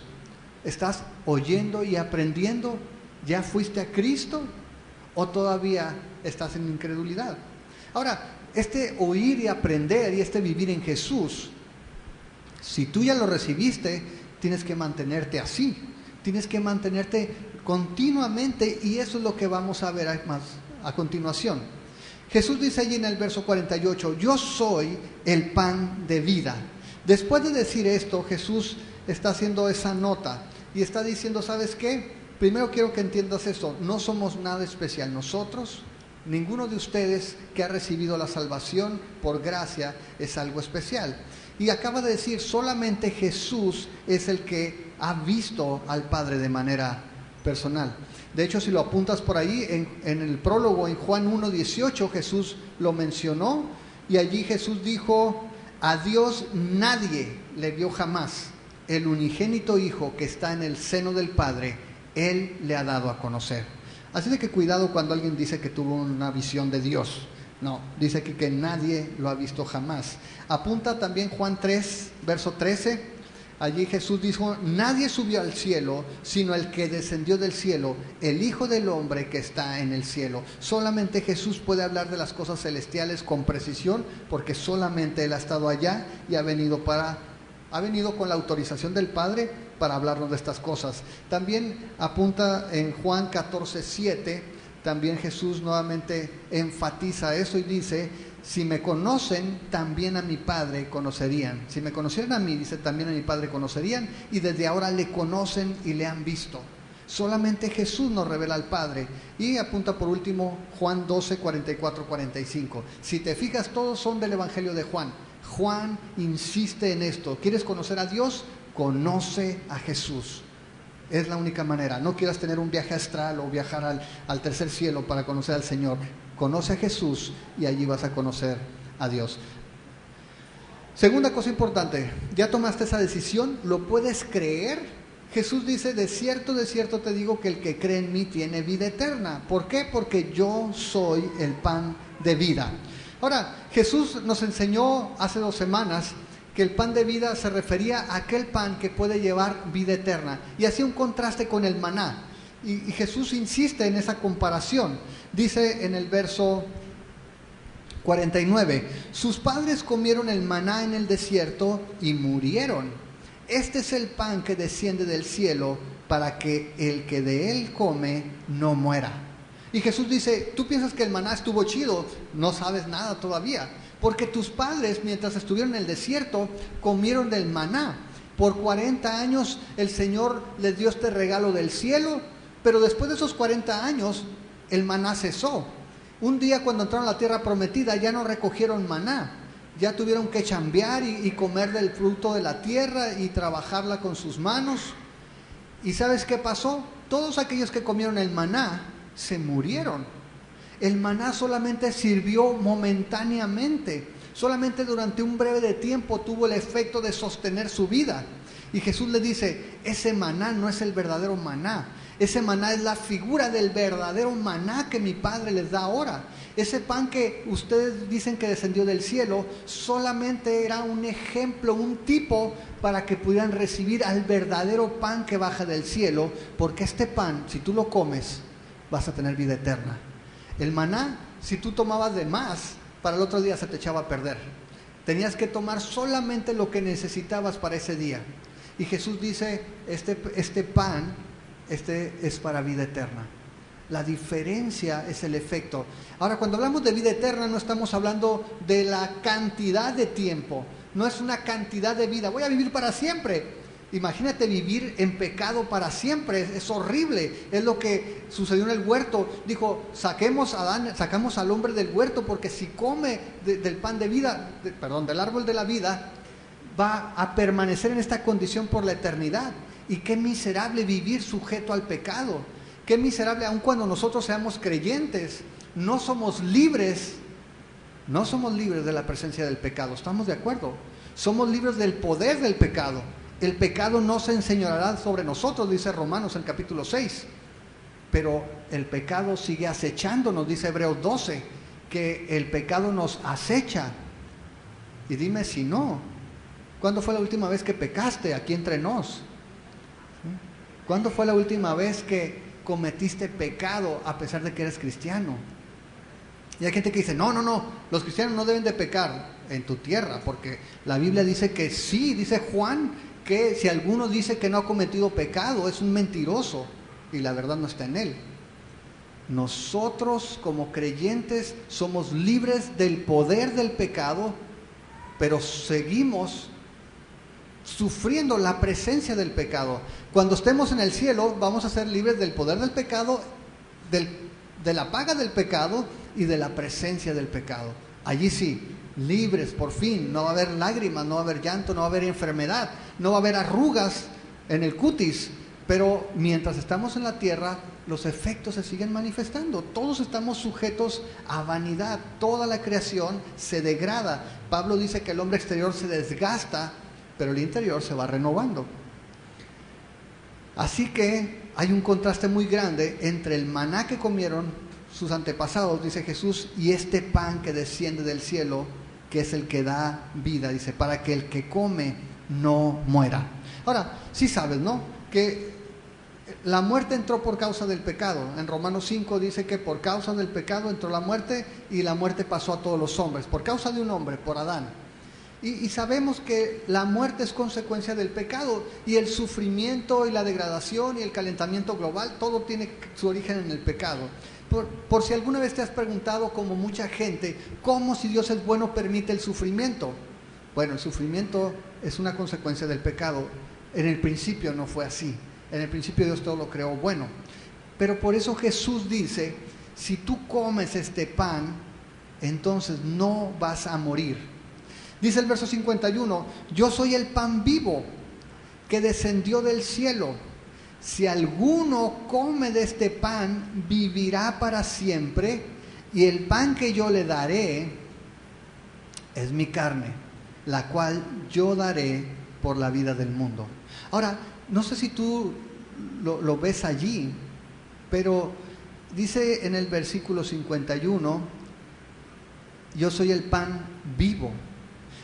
¿Estás oyendo y aprendiendo? ¿Ya fuiste a Cristo? ¿O todavía estás en incredulidad? Ahora, este oír y aprender y este vivir en Jesús, si tú ya lo recibiste, tienes que mantenerte así. Tienes que mantenerte continuamente, y eso es lo que vamos a ver más a continuación. Jesús dice allí en el verso 48, yo soy el pan de vida. Después de decir esto, Jesús está haciendo esa nota y está diciendo, ¿sabes qué? Primero quiero que entiendas esto, no somos nada especial nosotros, ninguno de ustedes que ha recibido la salvación por gracia es algo especial. Y acaba de decir, solamente Jesús es el que ha visto al Padre de manera personal. De hecho, si lo apuntas por ahí, en el prólogo, en Juan 1:18, Jesús lo mencionó, y allí Jesús dijo, a Dios nadie le vio jamás, el unigénito Hijo que está en el seno del Padre, Él le ha dado a conocer. Así de que cuidado cuando alguien dice que tuvo una visión de Dios. No, dice que nadie lo ha visto jamás. Apunta también Juan 3, verso 13. Allí Jesús dijo, nadie subió al cielo, sino el que descendió del cielo, el Hijo del Hombre que está en el cielo. Solamente Jesús puede hablar de las cosas celestiales con precisión, porque solamente Él ha estado allá y ha venido con la autorización del Padre para hablarnos de estas cosas. También apunta en Juan 14:7, también Jesús nuevamente enfatiza eso y dice, si me conocen, también a mi Padre conocerían. Si me conocieran a mí, dice, también a mi Padre conocerían, y desde ahora le conocen y le han visto. Solamente Jesús nos revela al Padre. Y apunta por último Juan 12, 44, 45. Si te fijas, todos son del Evangelio de Juan. Juan insiste en esto. ¿Quieres conocer a Dios? Conoce a Jesús. Es la única manera. No quieras tener un viaje astral o viajar al tercer cielo para conocer al Señor. Conoce a Jesús y allí vas a conocer a Dios. Segunda cosa importante, ¿ya tomaste esa decisión? ¿Lo puedes creer? Jesús dice, de cierto te digo que el que cree en mí tiene vida eterna. ¿Por qué? Porque yo soy el pan de vida. Ahora, Jesús nos enseñó hace 2 semanas que el pan de vida se refería a aquel pan que puede llevar vida eterna. Y hacía un contraste con el maná. Y Jesús insiste en esa comparación. Dice en el verso 49. Sus padres comieron el maná en el desierto y murieron. Este es el pan que desciende del cielo para que el que de él come no muera. Y Jesús dice, tú piensas que el maná estuvo chido, no sabes nada todavía, porque tus padres mientras estuvieron en el desierto comieron del maná. Por 40 años el Señor les dio este regalo del cielo, pero después de esos 40 años el maná cesó. Un día cuando entraron a la tierra prometida ya no recogieron maná, ya tuvieron que chambear y comer del fruto de la tierra y trabajarla con sus manos. ¿Y sabes qué pasó? Todos aquellos que comieron el maná se murieron. El maná solamente sirvió momentáneamente, solamente durante un breve de tiempo tuvo el efecto de sostener su vida. Y Jesús le dice, ese maná no es el verdadero maná. Ese maná es la figura del verdadero maná que mi Padre les da ahora. Ese pan que ustedes dicen que descendió del cielo, solamente era un ejemplo, un tipo para que pudieran recibir al verdadero pan que baja del cielo, porque este pan, si tú lo comes, vas a tener vida eterna. El maná, si tú tomabas de más, para el otro día se te echaba a perder. Tenías que tomar solamente lo que necesitabas para ese día. Y Jesús dice, este pan, es para vida eterna. La diferencia es el efecto. Ahora, cuando hablamos de vida eterna, no estamos hablando de la cantidad de tiempo. No es una cantidad de vida. Voy a vivir para siempre. Imagínate vivir en pecado para siempre, es horrible. Es lo que sucedió en el huerto. Dijo, sacamos al hombre del huerto, porque si come del pan de vida, del árbol de la vida, va a permanecer en esta condición por la eternidad. Y qué miserable vivir sujeto al pecado. Qué miserable, aun cuando nosotros seamos creyentes, no somos libres de la presencia del pecado. ¿Estamos de acuerdo? Somos libres del poder del pecado. El pecado no se enseñoreará sobre nosotros, dice Romanos en capítulo 6. Pero el pecado sigue acechándonos, dice Hebreos 12, que el pecado nos acecha. Y dime si no, ¿cuándo fue la última vez que pecaste aquí entre nos? ¿Cuándo fue la última vez que cometiste pecado a pesar de que eres cristiano? Y hay gente que dice, no, los cristianos no deben de pecar en tu tierra, porque la Biblia dice que sí, dice Juan, que si alguno dice que no ha cometido pecado, es un mentiroso y la verdad no está en él. Nosotros como creyentes somos libres del poder del pecado, pero seguimos sufriendo la presencia del pecado. Cuando estemos en el cielo vamos a ser libres del poder del pecado, de la paga del pecado y de la presencia del pecado. Allí sí, libres por fin, no va a haber lágrimas, no va a haber llanto, no va a haber enfermedad, no va a haber arrugas en el cutis, pero mientras estamos en la tierra los efectos se siguen manifestando. Todos estamos sujetos a vanidad, toda la creación se degrada. Pablo dice que el hombre exterior se desgasta, pero el interior se va renovando. Así que hay un contraste muy grande entre el maná que comieron sus antepasados, dice Jesús, y este pan que desciende del cielo, que es el que da vida, dice, para que el que come no muera. Ahora, sí sabes, ¿no?, que la muerte entró por causa del pecado. En Romanos 5 dice que por causa del pecado entró la muerte, y la muerte pasó a todos los hombres, por causa de un hombre, por Adán. Y sabemos que la muerte es consecuencia del pecado, y el sufrimiento y la degradación y el calentamiento global, todo tiene su origen en el pecado. Por si alguna vez te has preguntado, como mucha gente, ¿cómo, si Dios es bueno, permite el sufrimiento? Bueno, el sufrimiento es una consecuencia del pecado. En el principio no fue así. En el principio Dios todo lo creó bueno. Pero por eso Jesús dice, si tú comes este pan, entonces no vas a morir. Dice el verso 51, yo soy el pan vivo que descendió del cielo. Si alguno come de este pan, vivirá para siempre, y el pan que yo le daré es mi carne, la cual yo daré por la vida del mundo. Ahora, no sé si tú lo ves allí, pero dice en el versículo 51, yo soy el pan vivo.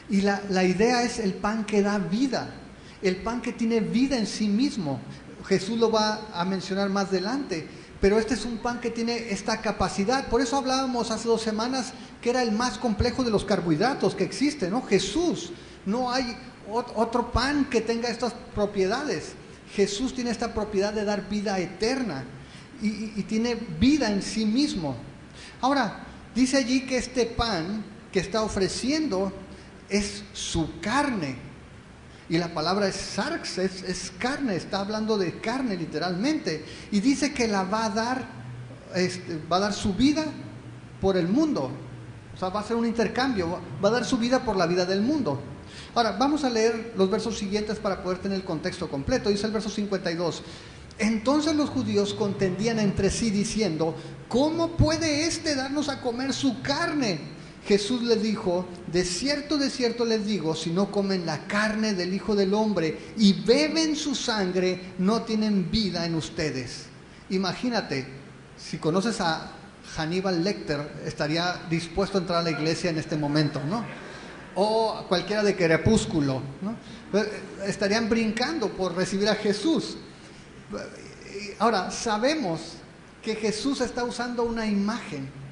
Y la idea es el pan que da vida, el pan que tiene vida en sí mismo. Jesús lo va a mencionar más adelante, pero este es un pan que tiene esta capacidad. Por eso hablábamos hace 2 semanas que era el más complejo de los carbohidratos que existe, ¿no? Jesús, no hay otro pan que tenga estas propiedades. Jesús tiene esta propiedad de dar vida eterna y tiene vida en sí mismo. Ahora, dice allí que este pan que está ofreciendo es su carne. Y la palabra es sarx, es carne, está hablando de carne literalmente. Y dice que la va a dar su vida por el mundo. O sea, va a ser un intercambio, va a dar su vida por la vida del mundo. Ahora, vamos a leer los versos siguientes para poder tener el contexto completo. Dice el verso 52. Entonces los judíos contendían entre sí diciendo, ¿cómo puede darnos a comer su carne? Jesús les dijo, de cierto les digo, si no comen la carne del Hijo del Hombre y beben su sangre, no tienen vida en ustedes. Imagínate, si conoces a Hannibal Lecter, estaría dispuesto a entrar a la iglesia en este momento, ¿no? O cualquiera de Crepúsculo, ¿no? Estarían brincando por recibir a Jesús. Ahora, sabemos que Jesús está usando una imagen.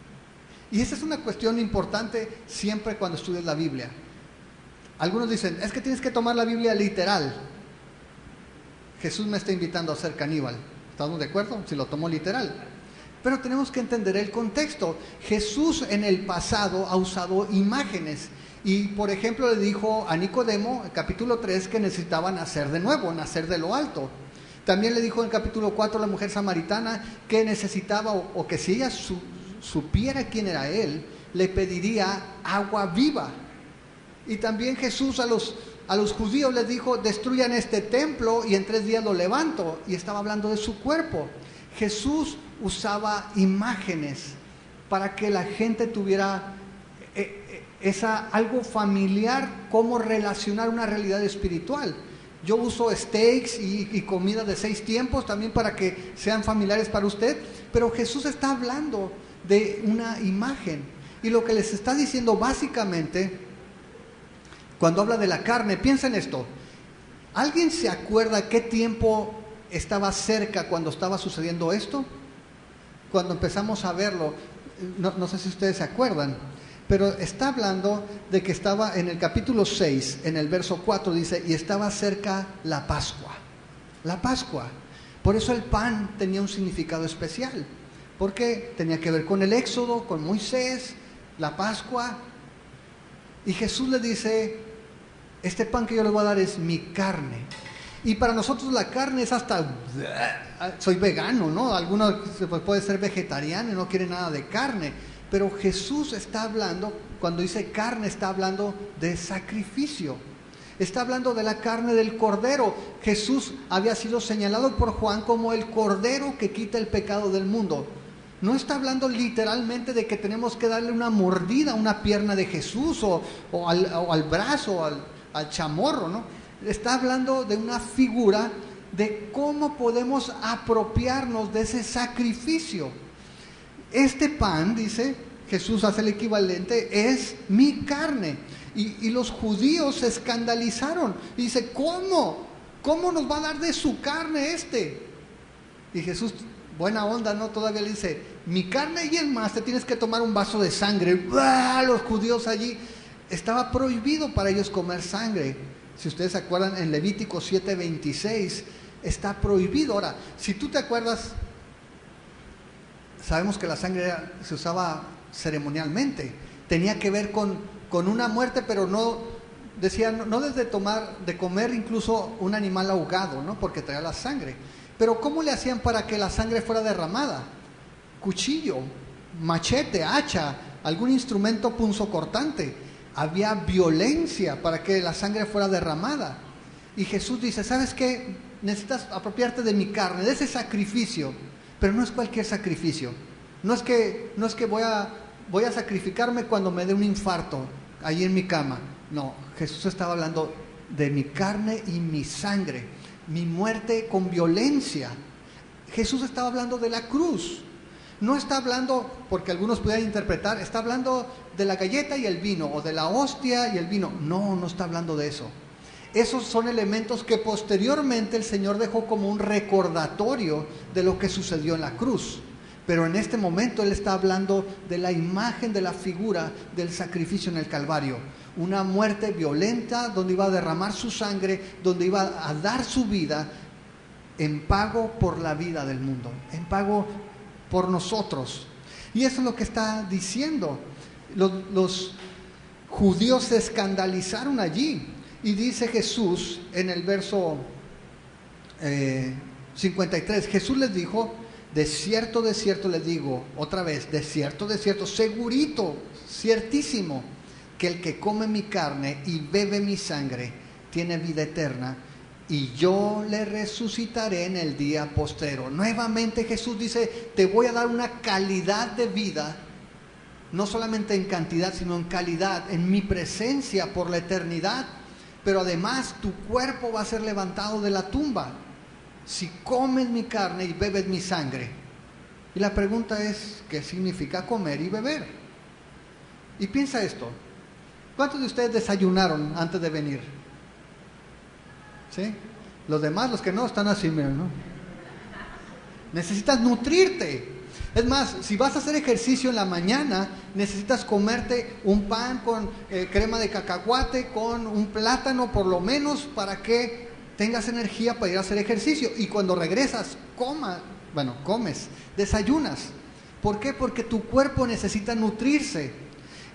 Y esa es una cuestión importante siempre cuando estudias la Biblia. Algunos dicen, es que tienes que tomar la Biblia literal. Jesús me está invitando a ser caníbal. ¿Estamos de acuerdo? Si lo tomo literal. Pero tenemos que entender el contexto. Jesús en el pasado ha usado imágenes. Y por ejemplo le dijo a Nicodemo, en capítulo 3, que necesitaba nacer de nuevo, nacer de lo alto. También le dijo en el capítulo 4 a la mujer samaritana que necesitaba, o que si ella supiera quién era él, le pediría agua viva. Y también Jesús a los judíos les dijo, destruyan este templo y en 3 días lo levanto. Y estaba hablando de su cuerpo. Jesús usaba imágenes para que la gente tuviera algo familiar, cómo relacionar una realidad espiritual. Yo uso steaks y comida de 6 tiempos también para que sean familiares para usted, pero Jesús está hablando de una imagen. Y lo que les está diciendo básicamente, cuando habla de la carne, piensa en esto. ¿Alguien se acuerda qué tiempo estaba cerca cuando estaba sucediendo esto? Cuando empezamos a verlo, no sé si ustedes se acuerdan, pero está hablando de que estaba en el capítulo 6, en el verso 4 dice, y estaba cerca la Pascua. La Pascua. Por eso el pan tenía un significado especial. Porque tenía que ver con el Éxodo, con Moisés, la Pascua. Y Jesús le dice, este pan que yo les voy a dar es mi carne. Y para nosotros la carne es hasta, soy vegano, ¿no? Algunos puede ser vegetariano y no quiere nada de carne. Pero Jesús está hablando, cuando dice carne, está hablando de sacrificio. Está hablando de la carne del cordero. Jesús había sido señalado por Juan como el cordero que quita el pecado del mundo. No está hablando literalmente de que tenemos que darle una mordida a una pierna de Jesús o al brazo, al chamorro, ¿no? Está hablando de una figura de cómo podemos apropiarnos de ese sacrificio. Este pan, dice, Jesús hace el equivalente, es mi carne. Y los judíos se escandalizaron. Y dice, ¿cómo? ¿Cómo nos va a dar de su carne Y Jesús, buena onda, ¿no? Todavía le dice, mi carne y el más, te tienes que tomar un vaso de sangre. ¡Bah! Los judíos allí, estaba prohibido para ellos comer sangre. Si ustedes se acuerdan, en Levítico 7:26, está prohibido. Ahora, si tú te acuerdas, sabemos que la sangre se usaba ceremonialmente. Tenía que ver con una muerte, pero no, decían, no desde de comer incluso un animal ahogado, ¿no? Porque traía la sangre. Pero ¿cómo le hacían para que la sangre fuera derramada? Cuchillo, machete, hacha, algún instrumento punzocortante. Había violencia para que la sangre fuera derramada. Y Jesús dice, ¿sabes qué? Necesitas apropiarte de mi carne, de ese sacrificio. Pero no es cualquier sacrificio. No es que voy a sacrificarme cuando me dé un infarto ahí en mi cama. No, Jesús estaba hablando de mi carne y mi sangre, mi muerte con violencia. Jesús estaba hablando de la cruz. No está hablando, porque algunos pudieran interpretar, está hablando de la galleta y el vino, o de la hostia y el vino. No, no está hablando de eso. Esos son elementos que posteriormente el Señor dejó como un recordatorio de lo que sucedió en la cruz. Pero en este momento Él está hablando de la imagen, de la figura del sacrificio en el Calvario. Una muerte violenta donde iba a derramar su sangre, donde iba a dar su vida en pago por la vida del mundo, en pago por nosotros. Y eso es lo que está diciendo. Los judíos se escandalizaron allí. Y dice Jesús en el verso 53, Jesús les dijo: de cierto les digo, otra vez, de cierto, segurito, ciertísimo, que el que come mi carne y bebe mi sangre tiene vida eterna, y yo le resucitaré en el día postrero. Nuevamente Jesús dice: te voy a dar una calidad de vida, no solamente en cantidad, sino en calidad, en mi presencia por la eternidad. Pero además tu cuerpo va a ser levantado de la tumba si comes mi carne y bebes mi sangre. Y la pregunta es: ¿qué significa comer y beber? Y piensa esto: ¿cuántos de ustedes desayunaron antes de venir? ¿Sí? Los demás, los que no, están así, ¿no? Necesitas nutrirte. Es más, si vas a hacer ejercicio en la mañana, necesitas comerte un pan con crema de cacahuate, con un plátano por lo menos, para que tengas energía para ir a hacer ejercicio. Y cuando regresas, comes, desayunas. ¿Por qué? Porque tu cuerpo necesita nutrirse.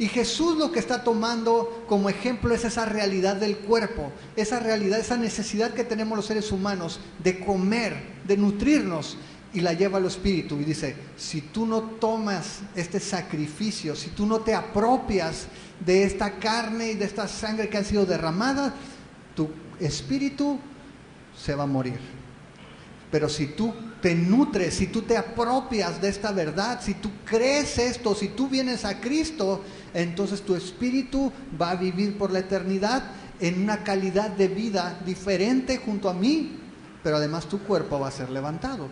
Y Jesús lo que está tomando como ejemplo es esa realidad del cuerpo, esa realidad, esa necesidad que tenemos los seres humanos de comer, de nutrirnos. Y la lleva al espíritu y dice: si tú no tomas este sacrificio, si tú no te apropias de esta carne y de esta sangre que han sido derramadas, tu espíritu se va a morir. Pero si tú te nutres, si tú te apropias de esta verdad, si tú crees esto, si tú vienes a Cristo, entonces tu espíritu va a vivir por la eternidad en una calidad de vida diferente junto a mí, pero además tu cuerpo va a ser levantado.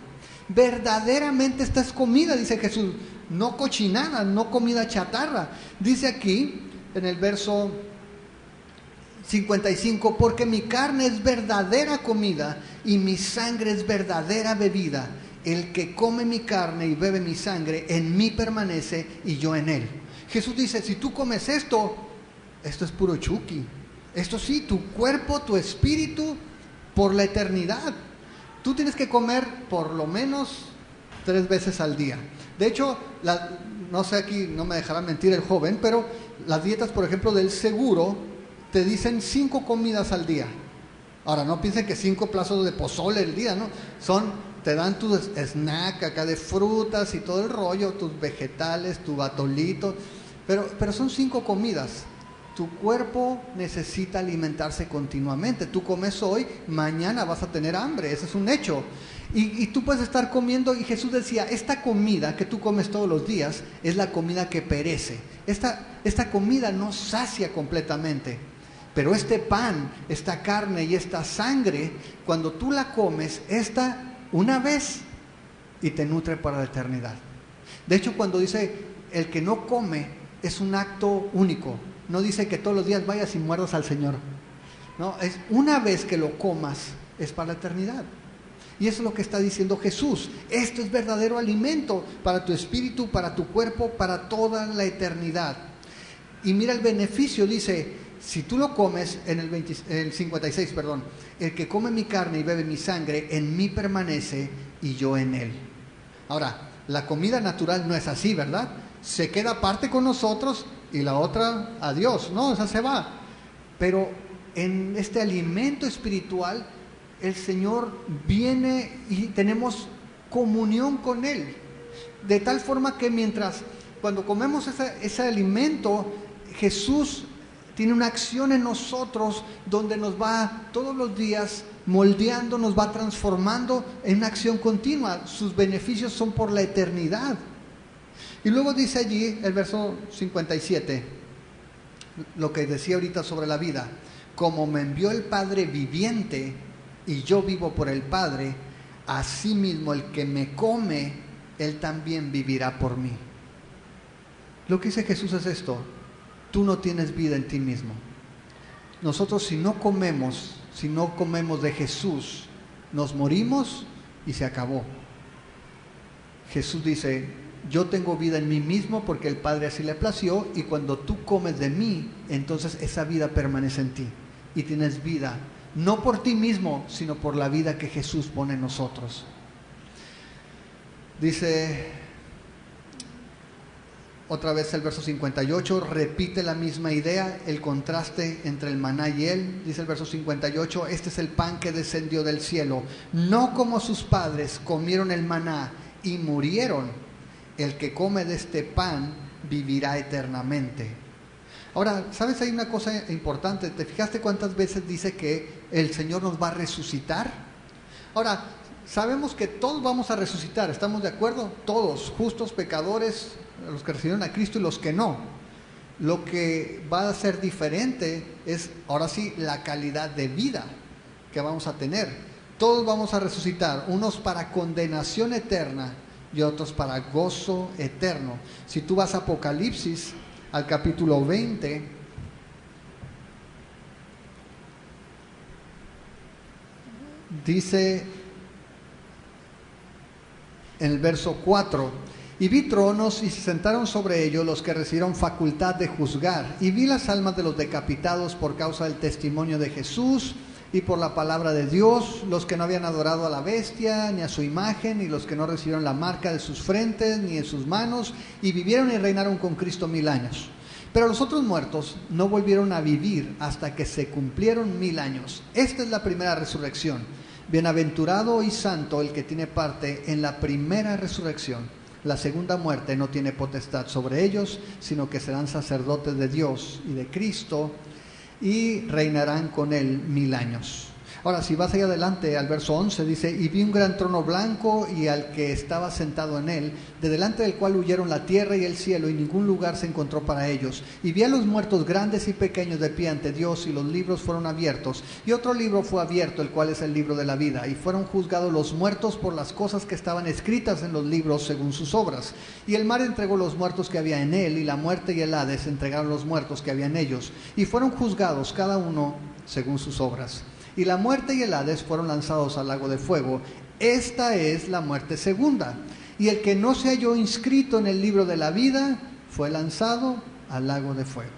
Verdaderamente esta es comida, dice Jesús, no cochinada, no comida chatarra. Dice aquí en el verso 55: porque mi carne es verdadera comida y mi sangre es verdadera bebida. El que come mi carne y bebe mi sangre, en mí permanece y yo en él. Jesús dice: si tú comes esto es puro chuki. Esto sí, tu cuerpo, tu espíritu, por la eternidad. Tú tienes que comer por lo menos 3 veces al día. De hecho, no sé, aquí no me dejará mentir el joven, pero las dietas, por ejemplo, del seguro, te dicen 5 comidas al día. Ahora, no piensen que 5 plazos de pozole al día, ¿no? Te dan tu snack acá de frutas y todo el rollo, tus vegetales, tu atolito, pero son 5 comidas. Tu cuerpo necesita alimentarse continuamente. Tú comes hoy, mañana vas a tener hambre, ese es un hecho. Y tú puedes estar comiendo, y Jesús decía: esta comida que tú comes todos los días es la comida que perece. Esta comida no sacia completamente. Pero este pan, esta carne y esta sangre, cuando tú la comes, una vez, y te nutre para la eternidad. De hecho, cuando dice el que no come, es un acto único. No dice que todos los días vayas y muerdas al Señor. No, es una vez que lo comas, es para la eternidad. Y eso es lo que está diciendo Jesús. Esto es verdadero alimento para tu espíritu, para tu cuerpo, para toda la eternidad. Y mira el beneficio, dice: si tú lo comes, en el 56, el que come mi carne y bebe mi sangre, en mí permanece y yo en él. Ahora, la comida natural no es así, ¿verdad? Se queda parte con nosotros y la otra, adiós, no, esa se va. Pero en este alimento espiritual, el Señor viene y tenemos comunión con Él, de tal forma que cuando comemos ese alimento, Jesús tiene una acción en nosotros donde nos va todos los días moldeando, nos va transformando en una acción continua. Sus beneficios son por la eternidad. Y luego dice allí el verso 57, lo que decía ahorita sobre la vida: como me envió el Padre viviente y yo vivo por el Padre, asimismo el que me come, él también vivirá por mí. Lo que dice Jesús es esto: tú no tienes vida en ti mismo. nosotros si no comemos de Jesús, nos morimos y se acabó. Jesús dice, yo tengo vida en mí mismo porque el Padre así le plació, y cuando tú comes de mí, entonces esa vida permanece en ti y tienes vida, no por ti mismo, sino por la vida que Jesús pone en nosotros. Dice otra vez el verso 58, repite la misma idea, el contraste entre el maná y él. Dice el verso 58, este es el pan que descendió del cielo, no como sus padres comieron el maná y murieron. El que come de este pan vivirá eternamente. Ahora, ¿sabes? Hay una cosa importante. ¿Te fijaste cuántas veces dice que el Señor nos va a resucitar? Ahora, sabemos que todos vamos a resucitar, ¿estamos de acuerdo? Todos, justos, pecadores, los que recibieron a Cristo y los que no. Lo que va a ser diferente es, ahora sí, la calidad de vida que vamos a tener. Todos vamos a resucitar, unos para condenación eterna y otros para gozo eterno. Si tú vas a Apocalipsis, al capítulo 20, dice en el verso 4, y vi tronos y se sentaron sobre ellos los que recibieron facultad de juzgar, y vi las almas de los decapitados por causa del testimonio de Jesús y por la palabra de Dios, los que no habían adorado a la bestia ni a su imagen, y los que no recibieron la marca de sus frentes ni en sus manos, y vivieron y reinaron con Cristo 1000 años. Pero los otros muertos no volvieron a vivir hasta que se cumplieron 1000 años. Esta es la primera resurrección. Bienaventurado y santo el que tiene parte en la primera resurrección. La segunda muerte no tiene potestad sobre ellos, sino que serán sacerdotes de Dios y de Cristo, y reinarán con él 1000 años. Ahora, si vas ahí adelante al verso 11, dice, y vi un gran trono blanco y al que estaba sentado en él, de delante del cual huyeron la tierra y el cielo, y ningún lugar se encontró para ellos. Y vi a los muertos grandes y pequeños de pie ante Dios, y los libros fueron abiertos. Y otro libro fue abierto, el cual es el libro de la vida. Y fueron juzgados los muertos por las cosas que estaban escritas en los libros según sus obras. Y el mar entregó los muertos que había en él, y la muerte y el Hades entregaron los muertos que había en ellos. Y fueron juzgados cada uno según sus obras. Y la muerte y el Hades fueron lanzados al lago de fuego. Esta es la muerte segunda. Y el que no se halló inscrito en el libro de la vida fue lanzado al lago de fuego.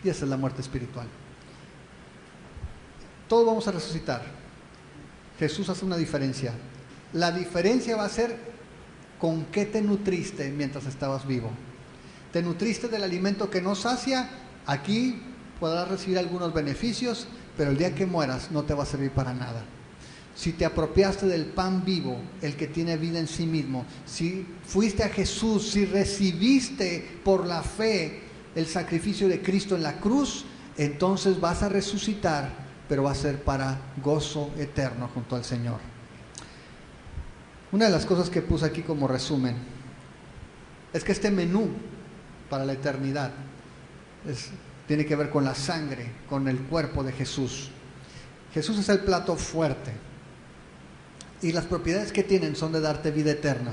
Y esa es la muerte espiritual. Todos vamos a resucitar. Jesús hace una diferencia. La diferencia va a ser con qué te nutriste mientras estabas vivo. ¿Te nutriste del alimento que no sacia? Aquí podrás recibir algunos beneficios, pero el día que mueras no te va a servir para nada. Si te apropiaste del pan vivo, el que tiene vida en sí mismo, si fuiste a Jesús, si recibiste por la fe el sacrificio de Cristo en la cruz, entonces vas a resucitar, pero va a ser para gozo eterno junto al Señor. Una de las cosas que puse aquí como resumen es que este menú para la eternidad tiene que ver con la sangre, con el cuerpo de Jesús. Jesús es el plato fuerte y las propiedades que tienen son de darte vida eterna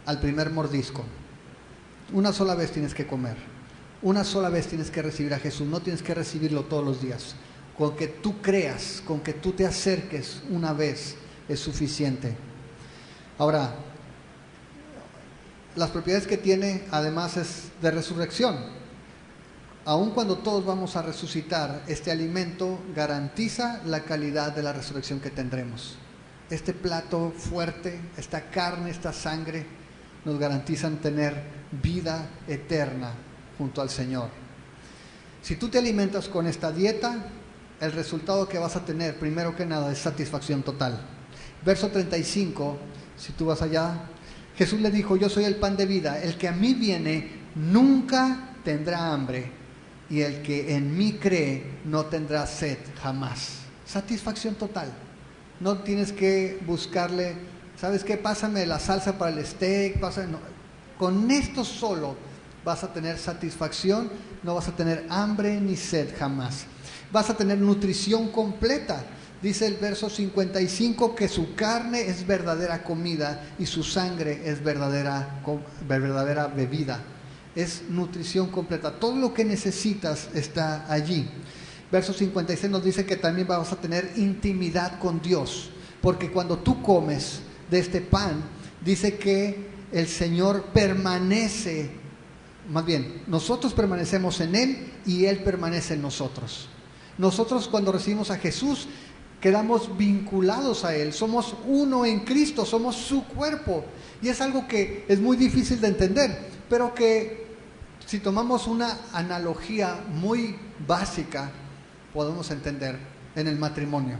al primer mordisco. Una sola vez tienes que comer, una sola vez tienes que recibir a Jesús, no tienes que recibirlo todos los días. Con que tú creas, con que tú te acerques una vez es suficiente. Ahora, las propiedades que tiene además es de resurrección. Aun cuando todos vamos a resucitar, este alimento garantiza la calidad de la resurrección que tendremos. Este plato fuerte, esta carne, esta sangre, nos garantizan tener vida eterna junto al Señor. Si tú te alimentas con esta dieta, el resultado que vas a tener, primero que nada, es satisfacción total. Verso 35, si tú vas allá, Jesús le dijo, yo soy el pan de vida, el que a mí viene nunca tendrá hambre, y el que en mí cree no tendrá sed jamás. Satisfacción total. No tienes que buscarle, ¿sabes qué? Pásame la salsa para el steak, no. Con esto solo vas a tener satisfacción, no vas a tener hambre ni sed jamás. Vas a tener nutrición completa. Dice el verso 55 que su carne es verdadera comida y su sangre es verdadera bebida. Es nutrición completa. Todo lo que necesitas está allí. Verso 56 nos dice que también vamos a tener intimidad con Dios, porque cuando tú comes de este pan, dice que el Señor permanece, más bien, nosotros permanecemos en Él y Él permanece en nosotros. Nosotros cuando recibimos a Jesús, quedamos vinculados a Él, somos uno en Cristo, somos su cuerpo. Y es algo que es muy difícil de entender, pero que si tomamos una analogía muy básica, podemos entender en el matrimonio.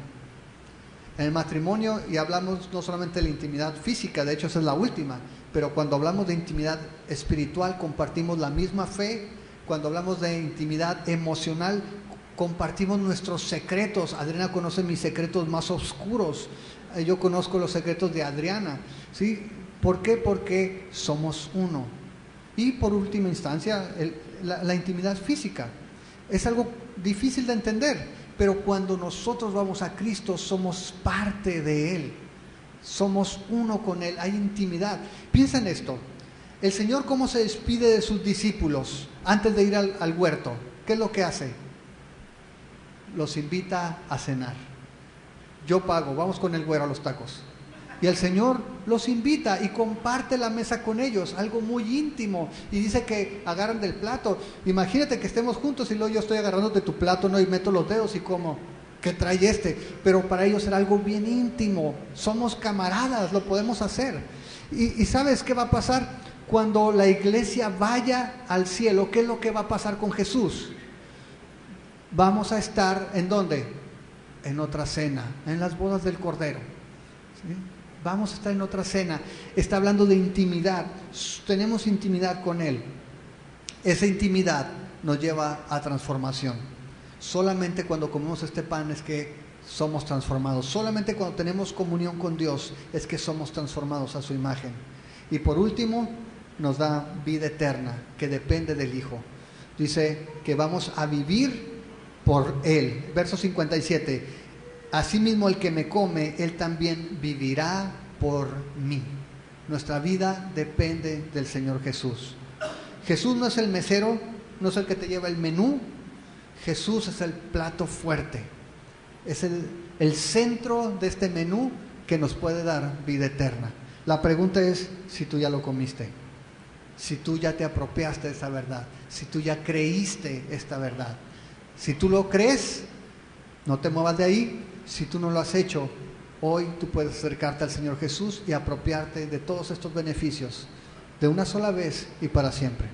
En el matrimonio, y hablamos no solamente de la intimidad física, de hecho esa es la última, pero cuando hablamos de intimidad espiritual compartimos la misma fe. Cuando hablamos de intimidad emocional compartimos nuestros secretos. Adriana conoce mis secretos más oscuros, yo conozco los secretos de Adriana, ¿sí? ¿Por qué? Porque somos uno. Y por última instancia, la intimidad física es algo difícil de entender, pero cuando nosotros vamos a Cristo somos parte de Él, somos uno con Él, hay intimidad. Piensa en esto, el Señor cómo se despide de sus discípulos antes de ir al huerto. ¿Qué es lo que hace? Los invita a cenar. Yo pago, vamos con el güero a los tacos. Y el Señor los invita y comparte la mesa con ellos, algo muy íntimo. Y dice que agarran del plato. Imagínate que estemos juntos y luego yo estoy agarrando de tu plato, ¿no? Y meto los dedos y como, ¿qué trae este? Pero para ellos era algo bien íntimo. Somos camaradas, lo podemos hacer. Y ¿sabes qué va a pasar? Cuando la iglesia vaya al cielo, ¿qué es lo que va a pasar con Jesús? Vamos a estar, ¿en dónde? En otra cena, en las bodas del Cordero. ¿Sí? Vamos a estar en otra cena. Está hablando de intimidad. Tenemos intimidad con Él. Esa intimidad nos lleva a transformación. Solamente cuando comemos este pan es que somos transformados. Solamente cuando tenemos comunión con Dios es que somos transformados a su imagen. Y por último, nos da vida eterna, que depende del Hijo. Dice que vamos a vivir por Él. Verso 57. Asimismo el que me come, él también vivirá por mí. Nuestra vida depende del Señor Jesús. Jesús no es el mesero, no es el que te lleva el menú. Jesús es el plato fuerte. Es el centro de este menú que nos puede dar vida eterna. La pregunta es si tú ya lo comiste, si tú ya te apropiaste de esa verdad, si tú ya creíste esta verdad. Si tú lo crees, no te muevas de ahí. Si tú no lo has hecho, hoy tú puedes acercarte al Señor Jesús y apropiarte de todos estos beneficios de una sola vez y para siempre.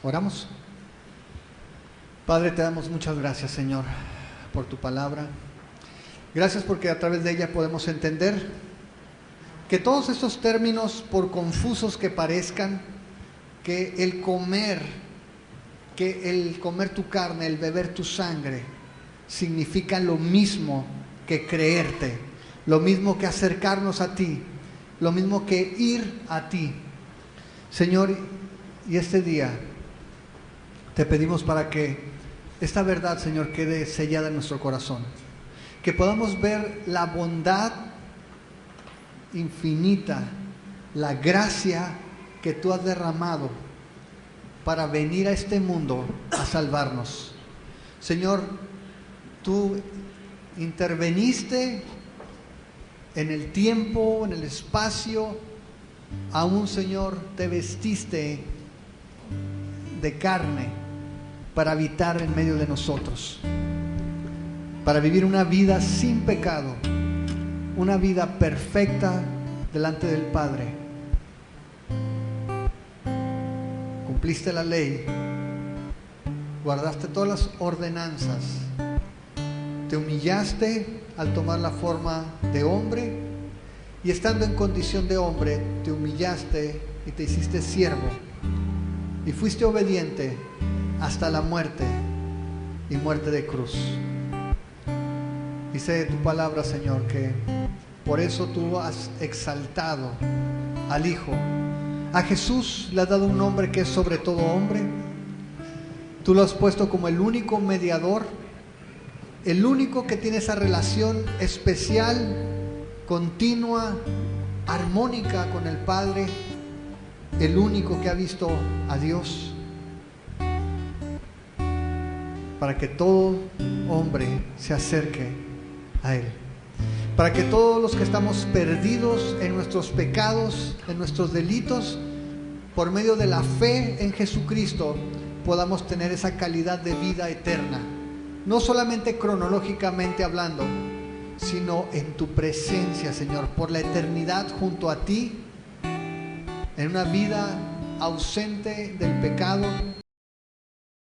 Oramos. Padre, te damos muchas gracias, Señor, por tu palabra. Gracias porque a través de ella podemos entender que todos estos términos, por confusos que parezcan, que el comer tu carne, el beber tu sangre, significan lo mismo que creerte, lo mismo que acercarnos a ti, lo mismo que ir a ti. Señor, y este día te pedimos para que esta verdad, Señor, quede sellada en nuestro corazón, que podamos ver la bondad infinita, la gracia que tú has derramado para venir a este mundo a salvarnos. Señor, tú interveniste en el tiempo, en el espacio, aún, Señor, te vestiste de carne para habitar en medio de nosotros, para vivir una vida sin pecado, una vida perfecta delante del Padre. Cumpliste la ley, guardaste todas las ordenanzas, te humillaste al tomar la forma de hombre y estando en condición de hombre te humillaste y te hiciste siervo y fuiste obediente hasta la muerte y muerte de cruz. Dice tu palabra, Señor, que por eso tú has exaltado al Hijo. A Jesús le has dado un nombre que es sobre todo hombre. Tú lo has puesto como el único mediador, el único que tiene esa relación especial, continua, armónica con el Padre, el único que ha visto a Dios. para que todo hombre se acerque a Él. Para que todos los que estamos perdidos en nuestros pecados, en nuestros delitos, por medio de la fe en Jesucristo, podamos tener esa calidad de vida eterna. No solamente cronológicamente hablando, sino en tu presencia, Señor, por la eternidad junto a ti, en una vida ausente del pecado,